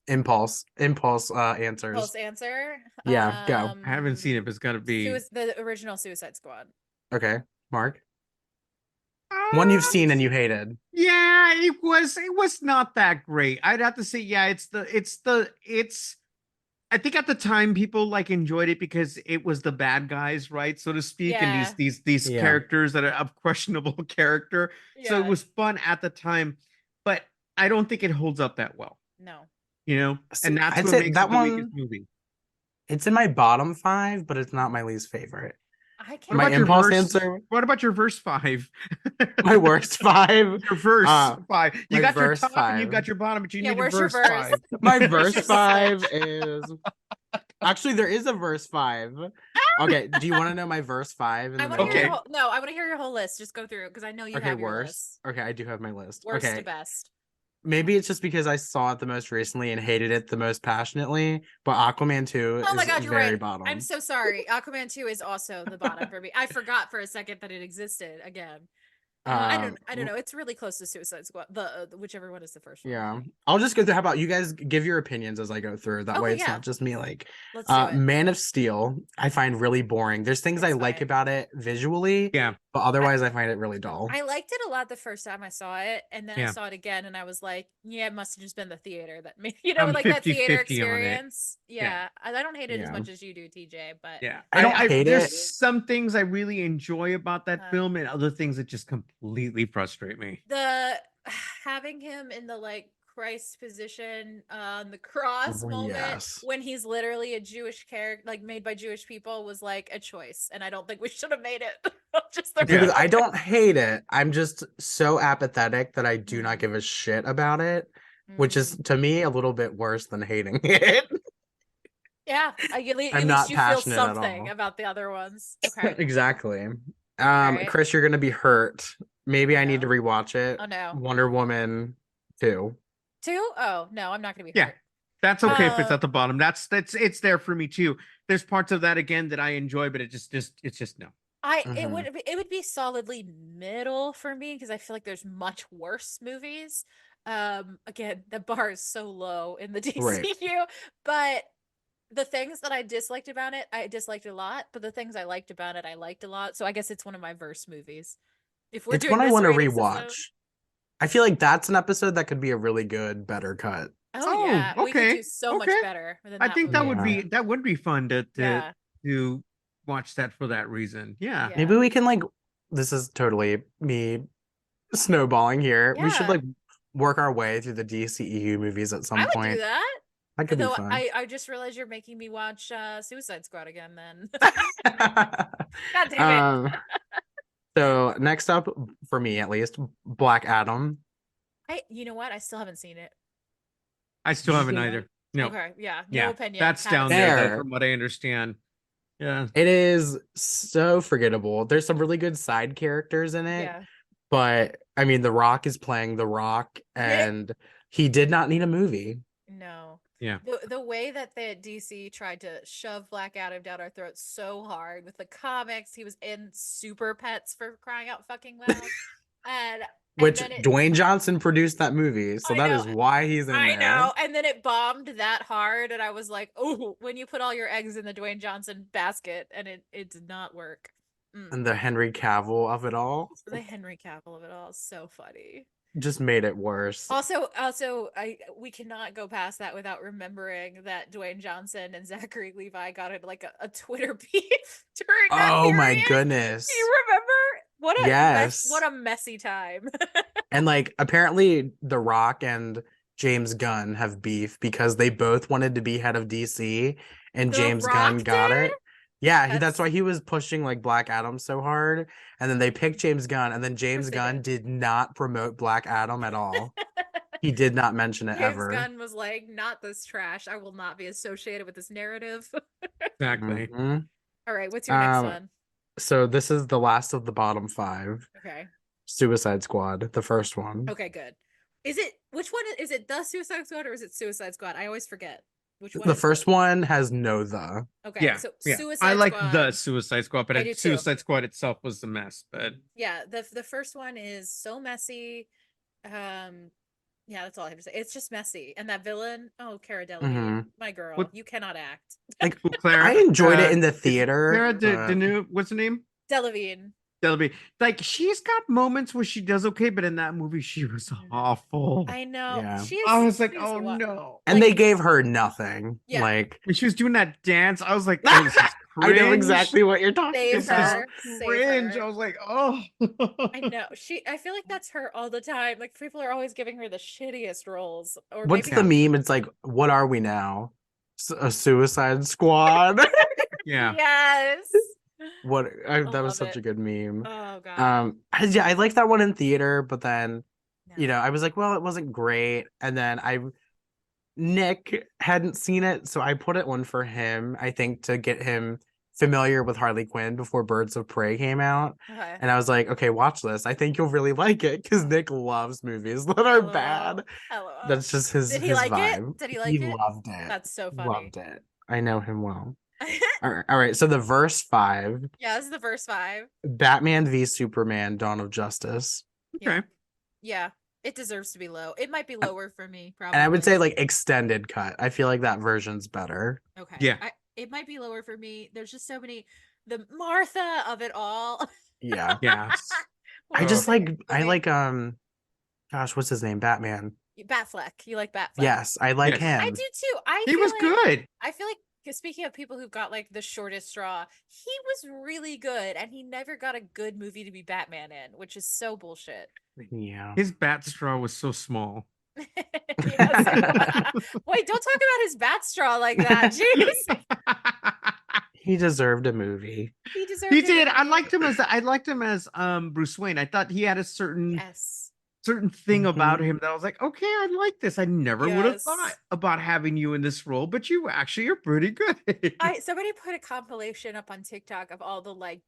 S2: Impulse answers.
S1: Pulse answer.
S2: Yeah, go.
S3: I haven't seen it, but it's got to be.
S1: The original Suicide Squad.
S2: Okay, Mark. One you've
S3: Um,
S2: seen and you hated.
S3: yeah, it was not that great. I'd have to say, yeah, it's. I think at the time people like enjoyed it because it was the bad guys, right, so to speak, and
S1: Yeah.
S3: these
S2: Yeah.
S3: characters that are of questionable character. So it
S1: Yeah.
S3: was fun at the time, but I don't think it holds up that well,
S1: No.
S3: you know,
S2: See,
S3: and that's
S2: I'd
S3: what
S2: say
S3: makes
S2: that
S3: it the weakest
S2: one,
S3: movie.
S2: it's in my bottom 5, but it's not my least favorite.
S1: I
S3: What
S1: can't
S2: My
S3: about your
S2: impulse
S3: verse?
S2: answer,
S3: What about your verse 5?
S2: my worst 5.
S3: Your verse 5. You
S2: My
S3: got your
S2: verse
S3: top and you've
S2: 5.
S3: got your bottom, but you
S1: Yeah,
S3: need a
S1: where's your
S3: verse
S1: verse?
S3: 5.
S2: My
S1: Where's
S2: verse
S1: your
S2: 5 is actually there is a verse 5. Okay, do you want to know my verse 5 in
S1: I
S2: the
S1: want to
S2: middle?
S1: hear your
S3: Okay.
S1: whole no, I want to hear your whole list. Just go through because I know you
S2: Okay,
S1: have your
S2: worst.
S1: list.
S2: Okay, I do have my list.
S1: Worst to
S2: Okay.
S1: best.
S2: Maybe it's just because I saw it the most recently and hated it the most passionately, but Aquaman 2
S1: Oh my
S2: is
S1: god, you're
S2: very
S1: right.
S2: bottom.
S1: I'm so sorry. Aquaman 2 is also the bottom for me. I forgot for a second that it existed again. I don't know. It's really close to Suicide Squad. The whichever one is the first one.
S2: Yeah. I'll just go through. How about you guys give your opinions as I go through? That way
S1: Okay,
S2: it's
S1: yeah.
S2: not just me like
S1: Let's do it.
S2: Man of Steel, I find really boring. There's things I
S1: It's
S2: like
S1: fine.
S2: about it visually,
S3: Yeah.
S2: but otherwise I find it really dull.
S1: I liked it a lot the first time I saw it, and then I
S3: Yeah.
S1: saw it again, and I was like, "Yeah, it must have just been the theater that made
S3: I'm
S1: like that theater
S3: 50-50 on it.
S1: experience." Yeah, I don't hate it as
S2: Yeah.
S1: much as you do, TJ, but
S3: Yeah.
S2: I don't hate
S3: There's
S2: it.
S3: some things I really enjoy about that
S1: Uh,
S3: film and other things that just completely frustrate me.
S1: the having him in the like Christ position on the cross moment
S2: Yes.
S1: when he's literally a Jewish character, like made by Jewish people, was like a choice, and I don't think we should have made it. Just throwing
S2: Because
S1: it
S2: I
S1: out
S2: don't hate it. I'm just so apathetic that I do not
S1: Mm.
S2: give a shit about it,
S1: there.
S2: which is to me a little bit worse than hating it.
S1: Yeah, at
S2: I'm
S1: least
S2: not
S1: you feel
S2: passionate at
S1: something
S2: all.
S1: about the other ones. Okay,
S2: Exactly.
S1: all right.
S2: Chris, you're gonna be hurt. Maybe
S1: Oh
S2: I need to
S1: no.
S2: rewatch it.
S1: Oh no.
S2: Wonder Woman 2.
S1: Two? Oh no, I'm not gonna be
S3: Yeah.
S1: hurt.
S3: That's okay if it's
S1: Uh,
S3: at the bottom. That's it's there for me too. There's parts of that again that I enjoy, but it's just no.
S2: Mhm.
S1: It would be solidly middle for me because I feel like there's much worse movies. Again, the bar is so low in the
S2: Right.
S1: DCU, but the things that I disliked about it, I disliked a lot, but the things I liked about it, I liked a lot. So I guess it's one of my verse movies. If we're
S2: It's
S1: doing
S2: one I
S1: this
S2: want to
S1: rating system,
S2: rewatch. I feel like that's an episode that could be a really good, better cut.
S1: oh
S3: Oh,
S1: yeah, we could
S3: okay.
S1: do so much
S3: Okay.
S1: better than
S3: I
S1: that
S3: think
S1: movie
S2: Yeah.
S1: alone.
S3: that would be fun
S1: Yeah,
S3: to watch that for that reason. Yeah.
S1: yeah,
S2: Maybe we can like this is totally me snowballing here. We should
S1: yeah.
S2: like work our way through the DCEU movies at
S1: I
S2: some
S1: would do
S2: point.
S1: that.
S2: That could be
S1: Though
S2: fun.
S1: I just realized you're making me watch Suicide Squad again then. God damn it.
S2: um so next up for me at least, Black Adam.
S1: You know what? I still haven't seen it.
S3: I still haven't either. No.
S1: Okay, yeah. No
S3: Yeah.
S1: opinion.
S3: That's
S1: Haven't
S3: down
S1: seen
S3: there
S1: it.
S3: though,
S2: There.
S3: from what I understand. Yeah.
S2: It is so forgettable. There's some really good side characters in it,
S1: Yeah.
S2: but I mean The Rock is playing The Rock and he did not need a movie.
S1: No.
S3: Yeah.
S1: The way that the DC tried to shove Black Adam down our throats so hard with the comics, he was in Super Pets for crying out fucking loud. And
S2: Which
S1: then it
S2: Dwayne Johnson produced that movie, so
S1: I
S2: that
S1: know.
S2: is why he's in
S1: I
S2: there.
S1: know. And then it bombed that hard and I was like, "Oh, when you put all your eggs in the Dwayne Johnson basket," and it did not work.
S2: And the Henry Cavill of it all
S1: The Henry Cavill of it all is so funny.
S2: just made it worse.
S1: Also, we cannot go past that without remembering that Dwayne Johnson and Zachary Levi got in like a Twitter beef during that
S2: Oh my
S1: period.
S2: goodness.
S1: Do you remember?
S2: Yes.
S1: What a messy time.
S2: And like apparently The Rock and James Gunn have beef because they both wanted to be head of DC and
S1: The
S2: James
S1: Rock
S2: Gunn got
S1: did?
S2: it. Yeah, that's
S1: That's
S2: why he was pushing like Black Adam so hard. And then they picked James Gunn, and then James
S1: they
S2: Gunn
S1: did.
S2: did not promote Black Adam at all. He did not mention it
S1: James
S2: ever.
S1: Gunn was like, "Not this trash. I will not be associated with this narrative."
S3: Exactly.
S2: Mhm.
S1: All right, what's your next
S2: Um,
S1: one?
S2: so this is the last of the bottom 5.
S1: Okay.
S2: Suicide Squad, the first one.
S1: Okay, good. Which one is it, the Suicide Squad or is it Suicide Squad? I always forget. Which one
S2: The
S1: is
S2: first one has no the.
S1: Okay,
S3: Yeah.
S1: so
S3: Yeah.
S1: Suicide
S3: I like
S1: Squad.
S3: the Suicide Squad, but
S1: I do too.
S3: Suicide Squad itself was a mess. But
S1: Yeah, the first one is so messy. Yeah, that's all I have to say. It's just messy. And that villain, oh, Cara Delevingne, my girl,
S3: What-
S1: you cannot act.
S2: Like
S3: Clara,
S2: I enjoyed it in the theater.
S3: Clara
S2: but-
S3: Deneau, what's her name?
S1: Delevingne.
S3: Delevingne. Like she's got moments where she does okay, but in that movie she was awful.
S1: I know.
S2: Yeah.
S1: She is.
S3: I was like,
S1: she is
S3: oh
S1: what-
S3: no.
S2: And
S1: like-
S2: they gave her nothing.
S1: Yeah.
S2: Like
S3: When she was doing that dance, I was like, oh, this is
S2: I know
S3: cringe.
S2: exactly what you're talking
S1: Save
S3: This is
S2: about.
S1: her. Save
S3: cringe.
S1: her.
S3: I was like, oh.
S1: I know. I feel like that's her all the time. Like people are always giving her the shittiest roles. Or
S2: What's
S1: maybe
S2: the meme? It's like, what are we now? A Suicide Squad?
S3: Yeah.
S1: Yes.
S2: What? That
S1: love
S2: was such
S1: it.
S2: a good meme.
S1: Oh god.
S2: Yeah, I liked that one in theater, but then
S1: No.
S2: I was like, well, it wasn't great. And then Nick hadn't seen it, so I put it on for him, I think, to get him familiar with Harley Quinn before Birds of Prey came out.
S1: Okay.
S2: And I was like, okay, watch this. I think you'll really like it because Nick loves movies that are
S1: LOL.
S2: bad.
S1: LOL.
S2: That's just his
S1: Did he
S2: his
S1: like
S2: vibe.
S1: it? Did he like it?
S2: Loved it.
S1: That's so funny.
S2: Loved it. I know him well. All right. So the verse 5,
S1: Yeah, this is the first 5.
S2: Batman v Superman: Dawn of Justice.
S3: Okay.
S1: Yeah, it deserves to be low. It might be lower for me, probably.
S2: And I would say like extended cut. I feel like that version's better.
S1: Okay.
S3: Yeah.
S1: It might be lower for me. There's just so many. The Martha of it all.
S2: Yeah.
S3: Yeah.
S2: I
S1: What
S2: just
S1: is
S2: like
S1: it?
S2: I
S1: Okay.
S2: like gosh, what's his name? Batman.
S1: Batfleck. You like Batfleck?
S2: Yes, I like
S3: Yes.
S2: him.
S1: I do too.
S3: He was good.
S1: I feel like speaking of people who got like the shortest straw, he was really good, and he never got a good movie to be Batman in, which is so bullshit.
S2: Yeah.
S3: His bat straw was so small.
S1: Yes, it was. Wait, don't talk about his bat straw like that. Jeez.
S2: He deserved a movie.
S1: He deserved
S3: He
S1: it.
S3: did. I liked him as Bruce Wayne. I thought he had a
S1: Yes.
S3: certain thing about
S2: Mhm.
S3: him that I was like, okay, I like this. I never would have thought
S1: Yes.
S3: about having you in this role, but you actually are pretty good.
S1: Somebody put a compilation up on TikTok of all the like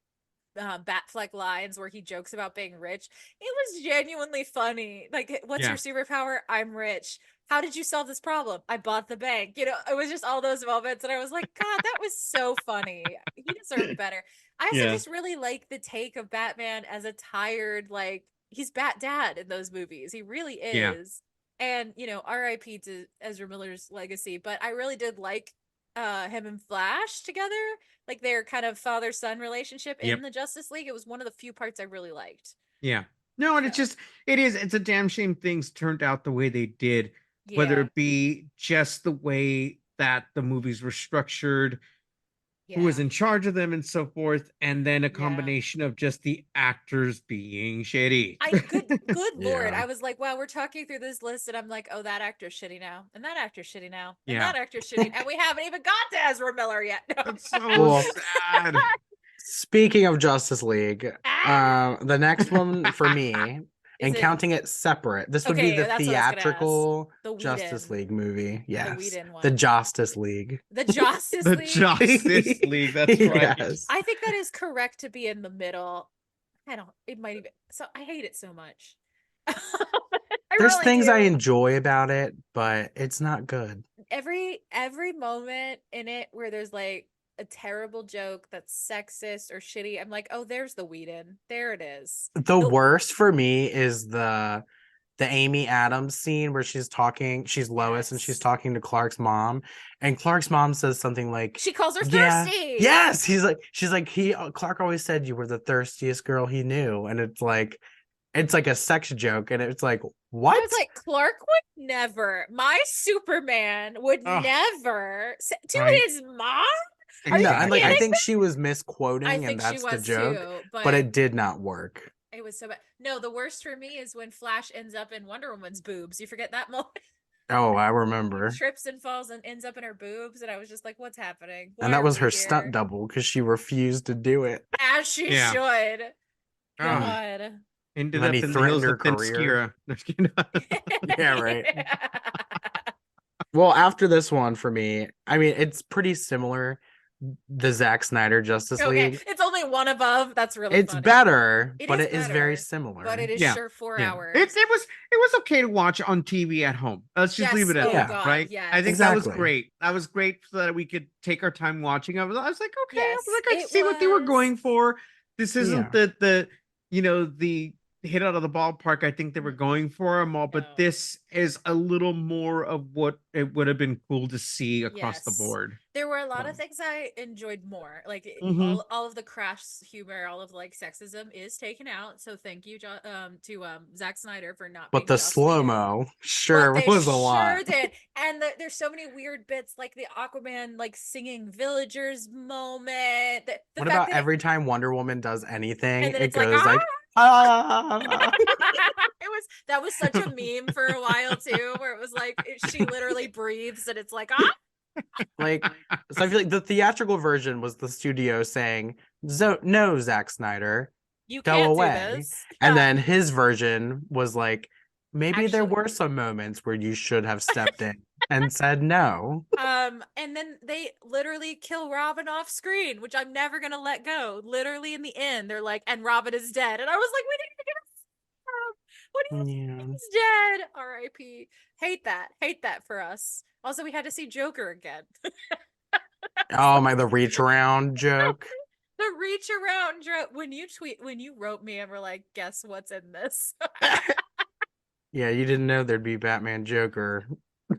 S1: Batfleck lines where he jokes about being rich. It was genuinely funny. Like, what's
S3: Yeah.
S1: your superpower? I'm rich. How did you solve this problem? I bought the bank. You know, it was just all those moments, and I was like, God, that was so funny. He deserved better. I also
S3: Yeah.
S1: just really like the take of Batman as a tired, like, he's Bat Dad in those movies. He really
S3: Yeah.
S1: is. And, you know, RIP to Ezra Miller's legacy, but I really did like him and Flash together, like their kind of father-son relationship
S3: Yep.
S1: in the Justice League. It was one of the few parts I really liked.
S3: Yeah. No, and
S1: So,
S3: it's a damn shame things turned out the way they did, whether
S1: yeah,
S3: it be just the way that the movies were structured, who was
S1: yeah,
S3: in charge of them and so forth, and then a
S1: yeah.
S3: combination of just the actors being shitty.
S1: Good Lord.
S2: Yeah.
S1: I was like, wow, we're talking through this list, and I'm like, oh, that actor's shitty now, and that actor's shitty now, and
S3: Yeah.
S1: that actor's shitty, and we haven't even got to Ezra Miller yet. No.
S3: That's so
S2: Well,
S3: sad.
S2: Speaking of Justice League,
S1: Ah!
S2: the next one for me,
S1: Is
S2: and
S1: it
S2: counting it separate, this would be
S1: okay?
S2: the
S1: That's what I was gonna ask.
S2: theatrical
S1: The
S2: Justice
S1: Whedon,
S2: League movie.
S1: the
S2: Yes,
S1: Whedon
S2: the
S1: one,
S2: Justice League.
S1: the Justice
S3: The
S1: League.
S3: Justice League, that's right.
S2: Yes.
S1: I think that is correct to be in the middle. I don't. It might even. So I hate it so much. I
S2: There's
S1: really
S2: things
S1: do.
S2: I enjoy about it, but it's not good.
S1: Every moment in it where there's like a terrible joke that's sexist or shitty, I'm like, oh, there's the Whedon. There it is.
S2: The worst for me is the Amy Adams scene where she's Lois and she's
S1: Yes.
S2: talking to Clark's mom, and Clark's mom says something like,
S1: She calls her
S2: yeah,
S1: thirsty.
S2: yes, she's like, Clark always said you were the thirstiest girl he knew, and it's like a sex joke, and it's like,
S1: I
S2: what?
S1: was like, Clark would never. My Superman would
S3: Oh,
S1: never to
S3: right.
S1: his mom. Are you
S2: No, and like I
S1: kidding?
S2: think she was
S1: I
S2: misquoting,
S1: think
S2: and
S1: she
S2: that's the
S1: was
S2: joke,
S1: too,
S2: but
S1: but
S2: it did not work.
S1: it was so bad. No, the worst for me is when Flash ends up in Wonder Woman's boobs. You forget that moment?
S2: Oh, I
S1: He
S2: remember.
S1: trips and falls and ends up in her boobs, and I was just like, "What's happening?
S2: And
S1: Why
S2: that
S1: are
S2: was
S1: we
S2: her stunt
S1: here?"
S2: double because she refused to do it.
S1: As she
S3: Yeah.
S1: should.
S3: Oh,
S1: God.
S3: ended
S2: And then
S3: up
S2: he
S3: in the
S2: threatened
S3: hills
S2: her
S3: of
S2: career.
S3: Themyscira.
S2: Yeah, right. Well, after this one for me, I mean, it's pretty similar. The Zack Snyder Justice
S1: Okay,
S2: League.
S1: it's only one above. That's really
S2: It's
S1: funny.
S2: better,
S1: It
S2: but
S1: is
S2: it is very
S1: better, but
S2: similar.
S1: it is
S3: Yeah.
S1: sure 4
S3: Yeah.
S1: hours.
S3: It was okay to watch on TV at home. Let's just leave
S1: Yes.
S3: it at
S1: Oh
S2: Yeah.
S3: that,
S1: God.
S3: right?
S1: Yes.
S3: I think that was
S2: Exactly.
S3: great. That was great so that we could take our time watching. I was like, okay, I
S1: Yes,
S3: was like, I
S1: it
S3: see what they were
S1: was.
S3: going for. This isn't
S2: Yeah.
S3: the hit out of the ballpark I think they were going for them all, but
S1: No.
S3: this is a little more of what it would have been cool to see across the
S1: Yes.
S3: board.
S1: There were a lot
S3: So.
S1: of things I enjoyed more. Like
S3: Mhm.
S1: all of the crass humor, all of like sexism is taken out. So thank you, to Zack Snyder for not
S2: But
S1: being
S2: the
S1: Joss Whedon.
S2: slow-mo
S1: But
S2: sure
S1: they
S2: was a
S1: sure
S2: lot.
S1: did. And there's so many weird bits, like the Aquaman like singing villagers moment. The
S2: What
S1: fact
S2: about
S1: that
S2: every time Wonder Woman does anything,
S1: and then
S2: it
S1: it's like
S2: goes like, ah.
S1: that was such a meme for a while too, where it was like she literally breathes and it's like ah.
S2: Like, so I feel like the theatrical version was the studio saying, no, Zack Snyder,
S1: You
S2: go
S1: can't do
S2: away.
S1: this.
S2: And then his version was like, maybe there
S1: Actually.
S2: were some moments where you should have stepped in and said no.
S1: And then they literally kill Robin off screen, which I'm never gonna let go. Literally in the end, they're like, and Robin is dead. And I was like, we didn't even get a what do you
S2: Yeah.
S1: mean he's dead? R.I.P. Hate that. Hate that for us. Also, we had to see Joker again.
S2: Oh my, the reach around joke.
S1: The reach around when you wrote me and were like, guess what's in this?
S2: Yeah, you didn't know there'd be Batman Joker.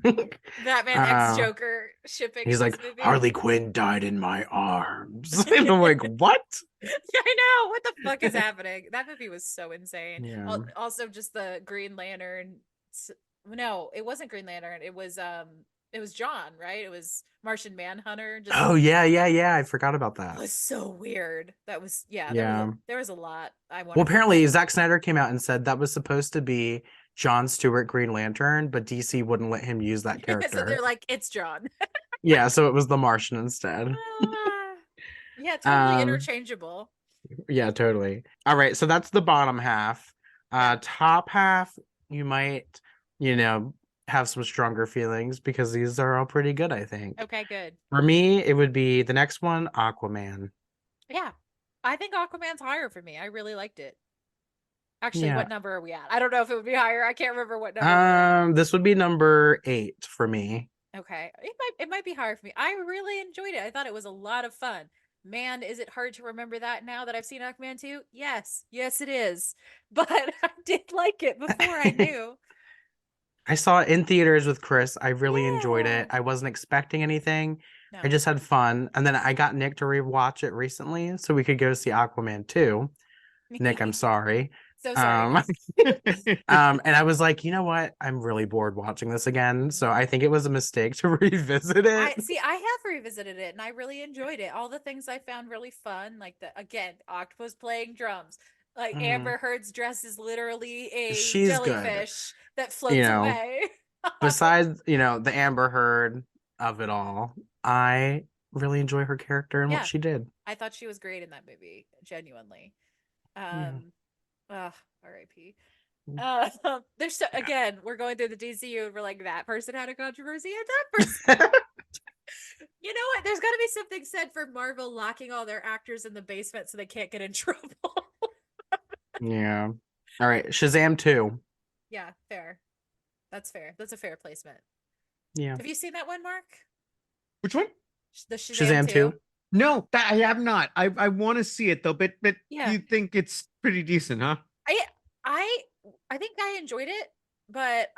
S1: Batman X Joker shipping.
S2: He's
S1: in
S2: like,
S1: this movie.
S2: Harley Quinn died in my arms. And I'm like, what?
S1: Yeah, I know. What the fuck is happening? That movie was so insane.
S2: Yeah.
S1: Also, just the Green Lantern. No, it wasn't Green Lantern. It was John, right? It was Martian Manhunter. Just
S2: Oh yeah. I forgot about that.
S1: was so weird. That was
S2: Yeah.
S1: there was a lot. I wanted.
S2: Well, apparently Zack Snyder came out and said that was supposed to be Jon Stewart Green Lantern, but DC wouldn't let him use that
S1: So
S2: character.
S1: they're like, it's John.
S2: Yeah, so it was the Martian instead.
S1: Yeah, totally
S2: Um,
S1: interchangeable.
S2: yeah, totally. All right, so that's the bottom half.
S1: Yeah.
S2: Top half, you might, you know, have some stronger feelings because these are all pretty good, I think.
S1: Okay, good.
S2: For me, it would be the next one, Aquaman.
S1: Yeah. I think Aquaman's higher for me. I really liked it. Actually,
S2: Yeah.
S1: what number are we at? I don't know if it would be higher. I can't remember what number we're at.
S2: This would be number 8 for me.
S1: Okay. It might be higher for me. I really enjoyed it. I thought it was a lot of fun. Man, is it hard to remember that now that I've seen Aquaman 2? Yes. Yes, it is. But I did like it before I knew.
S2: I saw it in theaters with Chris. I really enjoyed
S1: Yeah.
S2: it. I wasn't expecting anything. I
S1: No.
S2: just had fun. And then I got Nick to rewatch it recently so we could go see Aquaman 2. Nick, I'm sorry.
S1: So sorry.
S2: Um, and I was like, you know what? I'm really bored watching this again. So I think it was a mistake to revisit
S1: I
S2: it.
S1: see. I have revisited it and I really enjoyed it. All the things I found really fun, like the again, octopus playing drums. Like
S2: Mhm.
S1: Amber Heard's dress is literally a
S2: She's good.
S1: jellyfish that
S2: You
S1: floats
S2: know,
S1: away.
S2: besides, the Amber Heard of it all, I really enjoy her character and what
S1: Yeah,
S2: she did.
S1: I thought she was great in that movie, genuinely.
S2: Yeah.
S1: Ugh, R.I.P.
S2: Mm.
S1: There's so, again, we're going through the DCU and we're like, that person had a controversy and that person. You know what? There's got to be something said for Marvel locking all their actors in the basement so they can't get in trouble.
S2: Yeah. All right. Shazam 2.
S1: Yeah, fair. That's fair. That's a fair placement.
S2: Yeah.
S1: Have you seen that one, Mark?
S3: Which one?
S1: The Shazam
S2: Shazam 2.
S1: 2?
S3: No, that I have not. I want to see it though, but
S1: Yeah.
S3: you think it's pretty decent, huh?
S1: I I I think I enjoyed it, but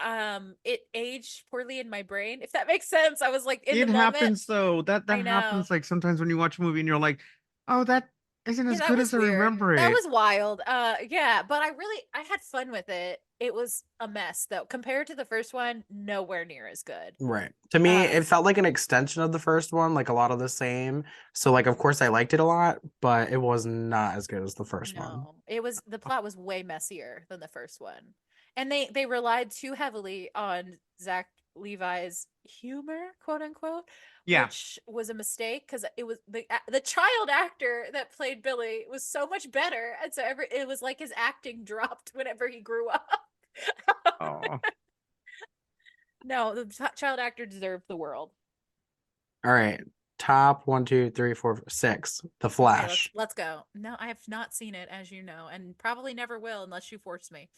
S1: it aged poorly in my brain. If that makes sense. I was like in the
S3: It
S1: moment.
S3: happens though. That
S1: I know.
S3: happens like sometimes when you watch a movie and you're like, oh, that isn't
S1: Yeah,
S3: as
S1: that
S3: good
S1: was
S3: as I
S1: weird.
S3: remember
S1: That
S3: it.
S1: was wild. Yeah, but I had fun with it. It was a mess though. Compared to the first one, nowhere near as good.
S2: Right. To me,
S1: Um,
S2: it felt like an extension of the first one, like a lot of the same. So, like, of course, I liked it a lot, but it was not as good as the first one.
S1: no. The plot was way messier than the first one. And they relied too heavily on Zach Levi's humor, quote unquote,
S3: Yeah.
S1: which was a mistake because it was the child actor that played Billy was so much better, and so it was like his acting dropped whenever he grew up.
S3: Oh.
S1: No, the child actor deserved the world.
S2: All right. Top 1, 2, 3, 4, 6. The
S1: Okay,
S2: Flash.
S1: let's go. No, I have not seen it, as you know, and probably never will unless you force me.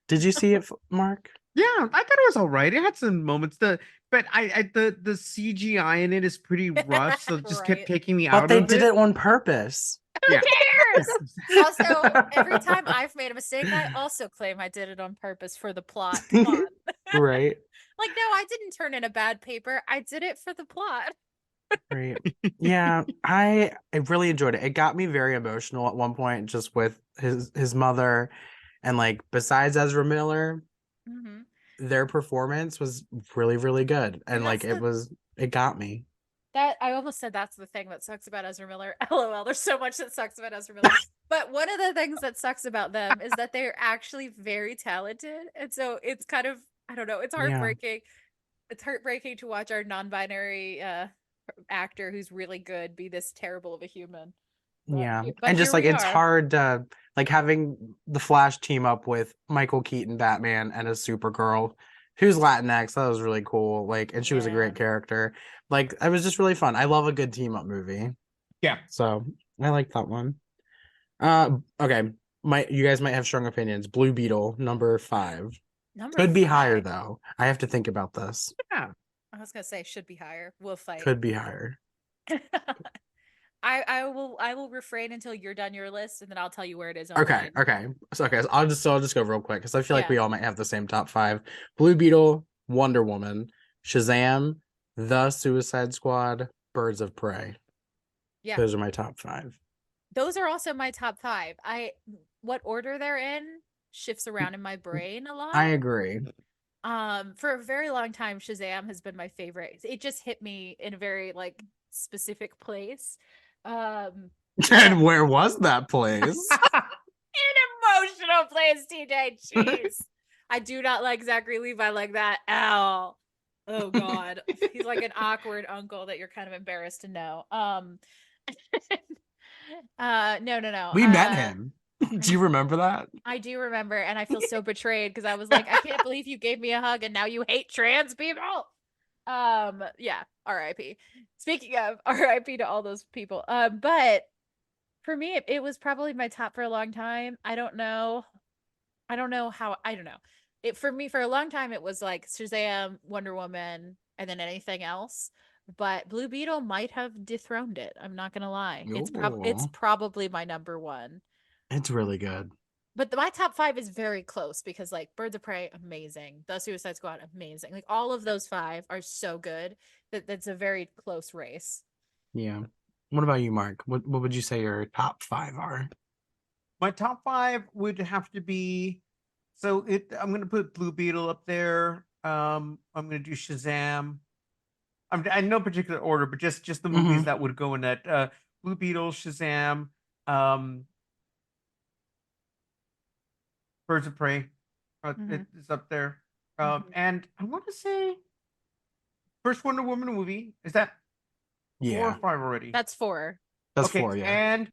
S2: Did you see it, Mark?
S3: Yeah, I thought it was all right. It had some moments. But the CGI in it is pretty rough, so it just kept
S1: Right.
S3: taking me
S2: But
S3: out
S2: they
S3: of
S2: did
S3: it.
S2: it on purpose.
S1: Who
S3: Yeah.
S1: cares? Also, every time I've made a mistake, I also claim I did it on purpose for the plot. Come on.
S2: Right.
S1: Like, no, I didn't turn in a bad paper. I did it for the plot.
S2: Right. Yeah, I really enjoyed it. It got me very emotional at one point, just with his mother, and like besides Ezra Miller,
S1: Mm-hmm.
S2: their performance was really, really good, and like
S1: that's
S2: it got me.
S1: that I almost said that's the thing that sucks about Ezra Miller. LOL, there's so much that sucks about Ezra Miller. But one of the things that sucks about them is that they're actually very talented. And so it's kind of, I don't know, it's
S2: Yeah.
S1: heartbreaking. It's heartbreaking to watch our non-binary actor who's really good be this terrible of a human.
S2: Yeah.
S1: But
S2: And just
S1: here
S2: like
S1: we
S2: it's
S1: are.
S2: hard to like having the Flash team up with Michael Keaton Batman and a Supergirl who's Latinx. That was really cool. Like, and she was a
S1: Yeah.
S2: great character. Like, it was just really fun. I love a good team up movie.
S3: Yeah.
S2: So I like that one. Okay. You guys might have strong opinions. Blue Beetle, number 5.
S1: Number
S2: Could be
S1: 5.
S2: higher though. I have to think about this.
S3: Yeah.
S1: I was gonna say should be higher. We'll fight.
S2: Could be higher.
S1: I will refrain until you're done your list, and then I'll tell you where it is on
S2: Okay,
S1: mine.
S2: okay. So I'll just go real quick because I feel like
S1: Yeah.
S2: we all might have the same top 5. Blue Beetle, Wonder Woman, Shazam, The Suicide Squad, Birds of Prey.
S1: Yeah.
S2: Those are my top 5.
S1: Those are also my top 5. What order they're in shifts around in my brain a lot.
S2: I agree.
S1: For a very long time, Shazam has been my favorite. It just hit me in a very like specific place.
S2: And where was that place?
S1: An emotional place, TJ. Jeez. I do not like Zachary Levi like that. Ow. Oh God. He's like an awkward uncle that you're kind of embarrassed to know. No.
S2: We met him. Do you remember that?
S1: I do remember, and I feel so betrayed because I was like, I can't believe you gave me a hug and now you hate trans people. Yeah, R.I.P. Speaking of R.I.P. to all those people. But for me, it was probably my top for a long time. I don't know. I don't know how. I don't know. It for me for a long time. It was like Shazam, Wonder Woman, and then anything else. But Blue Beetle might have dethroned it. I'm not gonna lie. It's
S2: Ooh.
S1: probably my number one.
S2: It's really good.
S1: But my top five is very close because like Birds of Prey, amazing. The Suicide Squad, amazing. Like all of those five are so good that that's a very close race.
S2: Yeah. What about you, Mark? What would you say your top 5 are?
S3: My top 5 would have to be I'm gonna put Blue Beetle up there. I'm gonna do Shazam. I no particular order, but just the movies that would go in that Blue Beetle, Shazam, Birds of Prey. It's up there. And I want to say first Wonder Woman movie. Is that 4 or 5 already?
S1: That's 4.
S2: That's
S3: okay,
S2: 4, yeah.
S3: And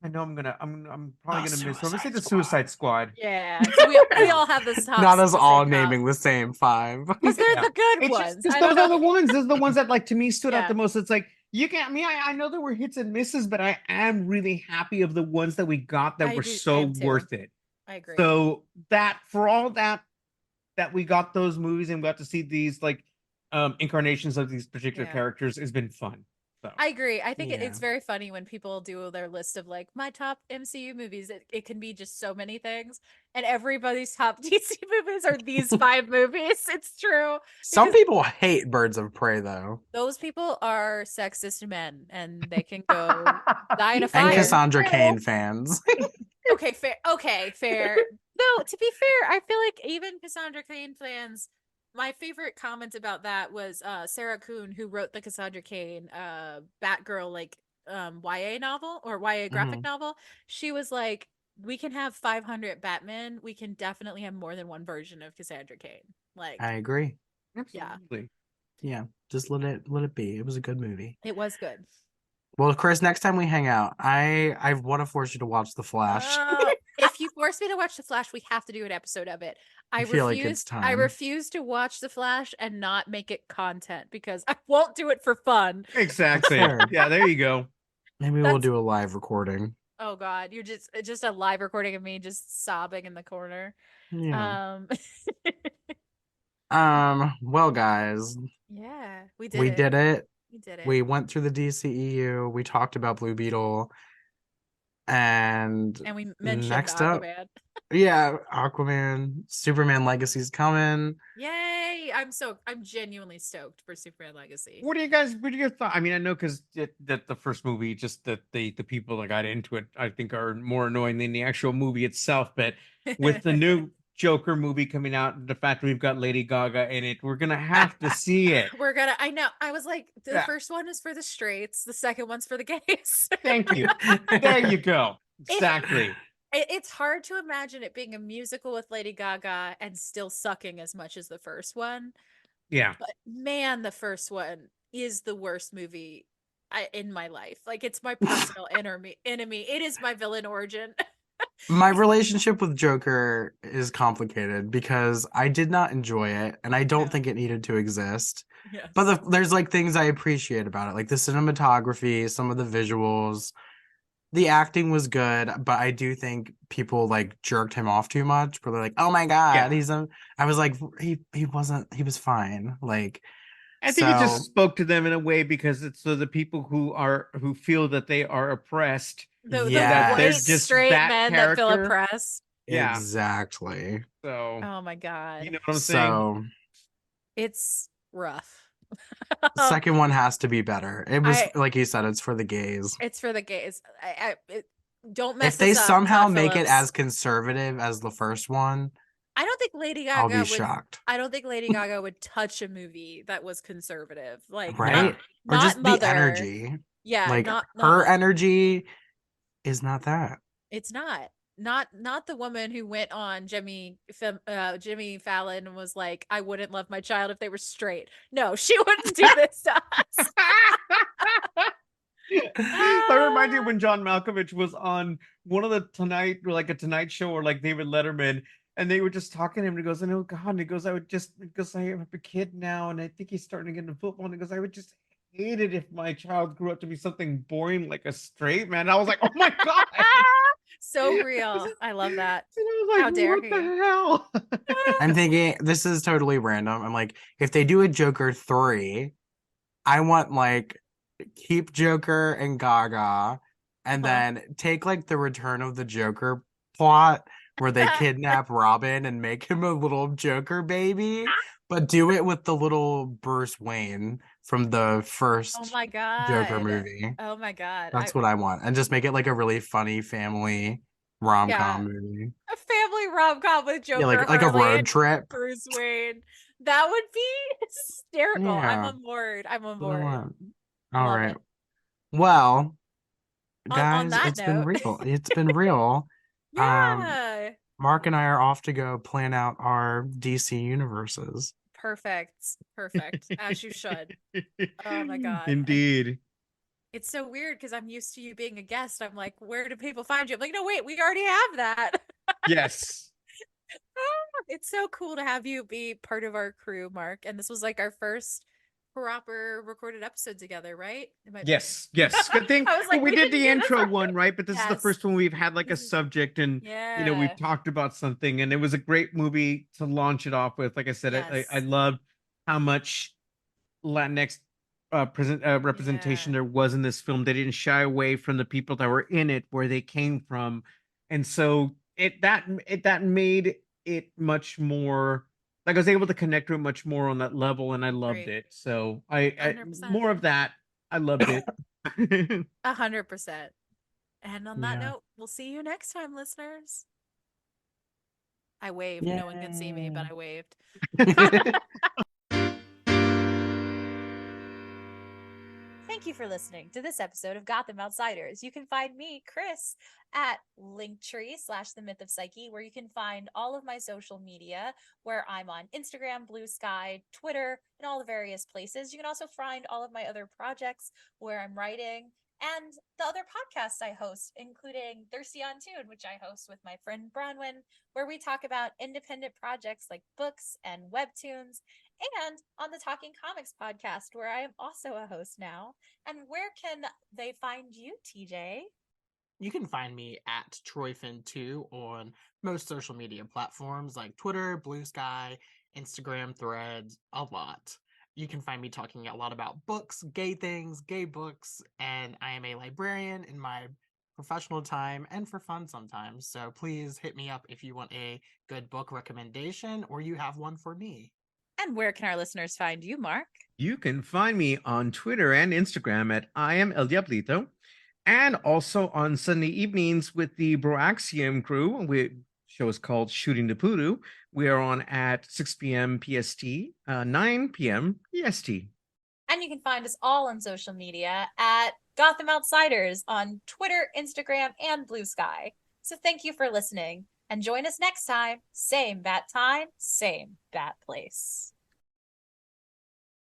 S3: I know I'm probably gonna miss. So I'm gonna say the
S2: Suicide
S3: Suicide Squad.
S1: Yeah, so we all have this top.
S2: Not us all naming the same 5.
S1: Because they're the good
S3: It's
S1: ones.
S3: just those are the ones. Those are the ones that like to me stood out
S1: Yeah.
S3: the most. It's like you can. I mean, I know there were hits and misses, but I am really happy of the ones that we got that were so worth it.
S1: I agree.
S3: So that for all that we got those movies and we got to see these like incarnations of these particular characters has been fun. So
S1: I agree. I think it's very funny when people do their list of like my top MCU movies. It can be just so many things, and everybody's top DC movies are these 5 movies. It's true.
S2: Some people hate Birds of Prey though.
S1: Those people are sexist men, and they can go die in a fire.
S2: And Cassandra Cain fans.
S1: Okay, fair. Okay, fair. Though to be fair, I feel like even Cassandra Cain fans. My favorite comment about that was Sarah Kuhn, who wrote the Cassandra Cain Batgirl like YA novel or YA graphic novel. She was like, we can have 500 Batman. We can definitely have more than one version of Cassandra Cain. Like,
S2: I agree.
S3: Absolutely.
S2: Yeah, just let it be. It was a good movie.
S1: It was good.
S2: Well, Chris, next time we hang out, I want to force you to watch The Flash.
S1: If you force me to watch The Flash, we have to do an episode of it. I
S2: feel like it's time.
S1: I refuse to watch The Flash and not make it content because I won't do it for fun.
S3: Exactly. Yeah, there you go.
S2: Maybe we'll do a live recording.
S1: Oh God, you're just a live recording of me just sobbing in the corner.
S2: Yeah. Well, guys.
S1: Yeah,
S2: we did it.
S1: We did it.
S2: We went through the DCEU. We talked about Blue Beetle. And
S1: we mentioned
S2: next
S1: Aquaman.
S2: Up, yeah, Aquaman, Superman Legacy's coming.
S1: Yay! I'm genuinely stoked for Superman Legacy.
S3: What are your thoughts? I mean, I know because that the first movie, just that the people that got into it, I think are more annoying than the actual movie itself. But with the new Joker movie coming out, the fact that we've got Lady Gaga in it, we're gonna have to see it.
S1: I know. I was like, the first one is for the straights, the second one's for the gays.
S3: Thank you. There you go. Exactly.
S1: It's hard to imagine it being a musical with Lady Gaga and still sucking as much as the first one.
S3: Yeah.
S1: But man, the first one is the worst movie in my life. Like, it's my personal enemy. It is my villain origin.
S2: My relationship with Joker is complicated because I did not enjoy it and I don't think it needed to exist.
S1: Yes.
S2: But there's like things I appreciate about it, like the cinematography, some of the visuals. The acting was good, but I do think people like jerked him off too much. But they're like, "Oh my God, I was like, he wasn't. He was fine." Like,
S3: I think it just spoke to them in a way because it's so the people who feel that they are oppressed.
S1: The white straight men that feel oppressed.
S2: Yeah, exactly.
S3: So,
S1: oh my God,
S3: you know what I'm saying?
S1: It's rough.
S2: The second one has to be better. It was like you said, it's for the gays.
S1: It's for the gays. Don't mess.
S2: If they somehow
S1: Todd
S2: make
S1: Phillips.
S2: it as conservative as the first one,
S1: I don't think Lady Gaga
S2: I'll be shocked.
S1: I don't think Lady Gaga would touch a movie that was conservative. Like,
S2: right? Or
S1: not
S2: just
S1: Mother.
S2: the energy.
S1: Yeah,
S2: like
S1: not
S2: her energy is not that.
S1: It's not. not the woman who went on Jimmy Fallon and was like, I wouldn't love my child if they were straight. No, she wouldn't do this to us.
S3: That reminds me when John Malkovich was on one of the a Tonight Show or like David Letterman, and they were just talking to him. And he goes, "Oh God," and he goes, I have a kid now, and I think he's starting to get into football." And he goes, "I would just hate it if my child grew up to be something boring like a straight man." And I was like, "Oh my God."
S1: So real. I love that.
S3: And I was like,
S1: How dare
S3: what
S1: he?
S3: the hell?
S2: I'm thinking this is totally random. I'm like, if they do a Joker 3, I want like keep Joker and Gaga and then take like the Return of the Joker plot where they kidnap Robin and make him a little Joker baby, but do it with the little Bruce Wayne from the
S1: Oh
S2: first
S1: my
S2: Joker
S1: God.
S2: movie.
S1: Oh my God.
S2: That's what I want. And just make it like a really funny family rom-com
S1: Yeah.
S2: movie.
S1: A family rom-com with
S2: Yeah,
S1: Joker,
S2: like a
S1: Harley,
S2: road
S1: and
S2: trip.
S1: Bruce Wayne. That would be hysterical. I'm
S2: Yeah,
S1: on board. I'm on
S2: that's what I
S1: board.
S2: want. All
S1: Love
S2: right.
S1: it.
S2: Well,
S1: On
S2: guys,
S1: that
S2: it's been
S1: note,
S2: real. It's been real. Um,
S1: yeah.
S2: Mark and I are off to go plan out our DC universes.
S1: Perfect. Perfect. As you should. Oh my God. And
S3: Indeed.
S1: it's so weird because I'm used to you being a guest. I'm like, where do people find you? I'm like, no, wait, we already have that.
S3: Yes.
S1: It's so cool to have you be part of our crew, Mark. And this was like our first proper recorded episode together, right?
S3: Yes. Yes. Good thing.
S1: I was
S3: Well,
S1: like,
S3: we
S1: we
S3: did
S1: didn't
S3: the
S1: do this
S3: intro
S1: right.
S3: one, right? But this is the
S1: Yes.
S3: first one we've had like a
S1: This is-
S3: subject, and we've
S1: Yeah.
S3: talked about something, and it was a great movie to launch it off with. Like I said, I
S1: Yes.
S3: loved how much Latinx representation
S1: Yeah.
S3: there was in this film. They didn't shy away from the people that were in it, where they came from, and so that made it much more like I was able to connect to it much more on that level, and I loved
S1: Great.
S3: it. So I
S1: 100%.
S3: more of that. I loved it.
S1: 100%. And on that
S2: Yeah.
S1: note, we'll see you next time, listeners. I waved. No one could see me,
S2: Yay.
S1: but I waved. Thank you for listening to this episode of Gotham Outsiders. You can find me, Chris, at Linktree/The Myth of Psyche, where you can find all of my social media, where I'm on Instagram, Blue Sky, Twitter, and all the various places. You can also find all of my other projects where I'm writing and the other podcasts I host, including Thirsty on Tune, which I host with my friend Bronwyn, where we talk about independent projects like books and webtoons, and on the Talking Comics podcast, where I am also a host now. And where can they find you, TJ?
S2: You can find me at TroyFin2 on most social media platforms like Twitter, Blue Sky, Instagram, Threads, a lot. You can find me talking a lot about books, gay things, gay books, and I am a librarian in my professional time and for fun sometimes. So please hit me up if you want a good book recommendation or you have one for me.
S1: And where can our listeners find you, Mark?
S3: You can find me on Twitter and Instagram at I am El Diablito, and also on Sunday evenings with the Broaxium crew. Show is called Shooting the Poodoo. We are on at 6 p.m. PST, 9 p.m. EST.
S1: And you can find us all on social media at Gotham Outsiders on Twitter, Instagram, and Blue Sky. So thank you for listening, and join us next time. Same bat time, same bat place.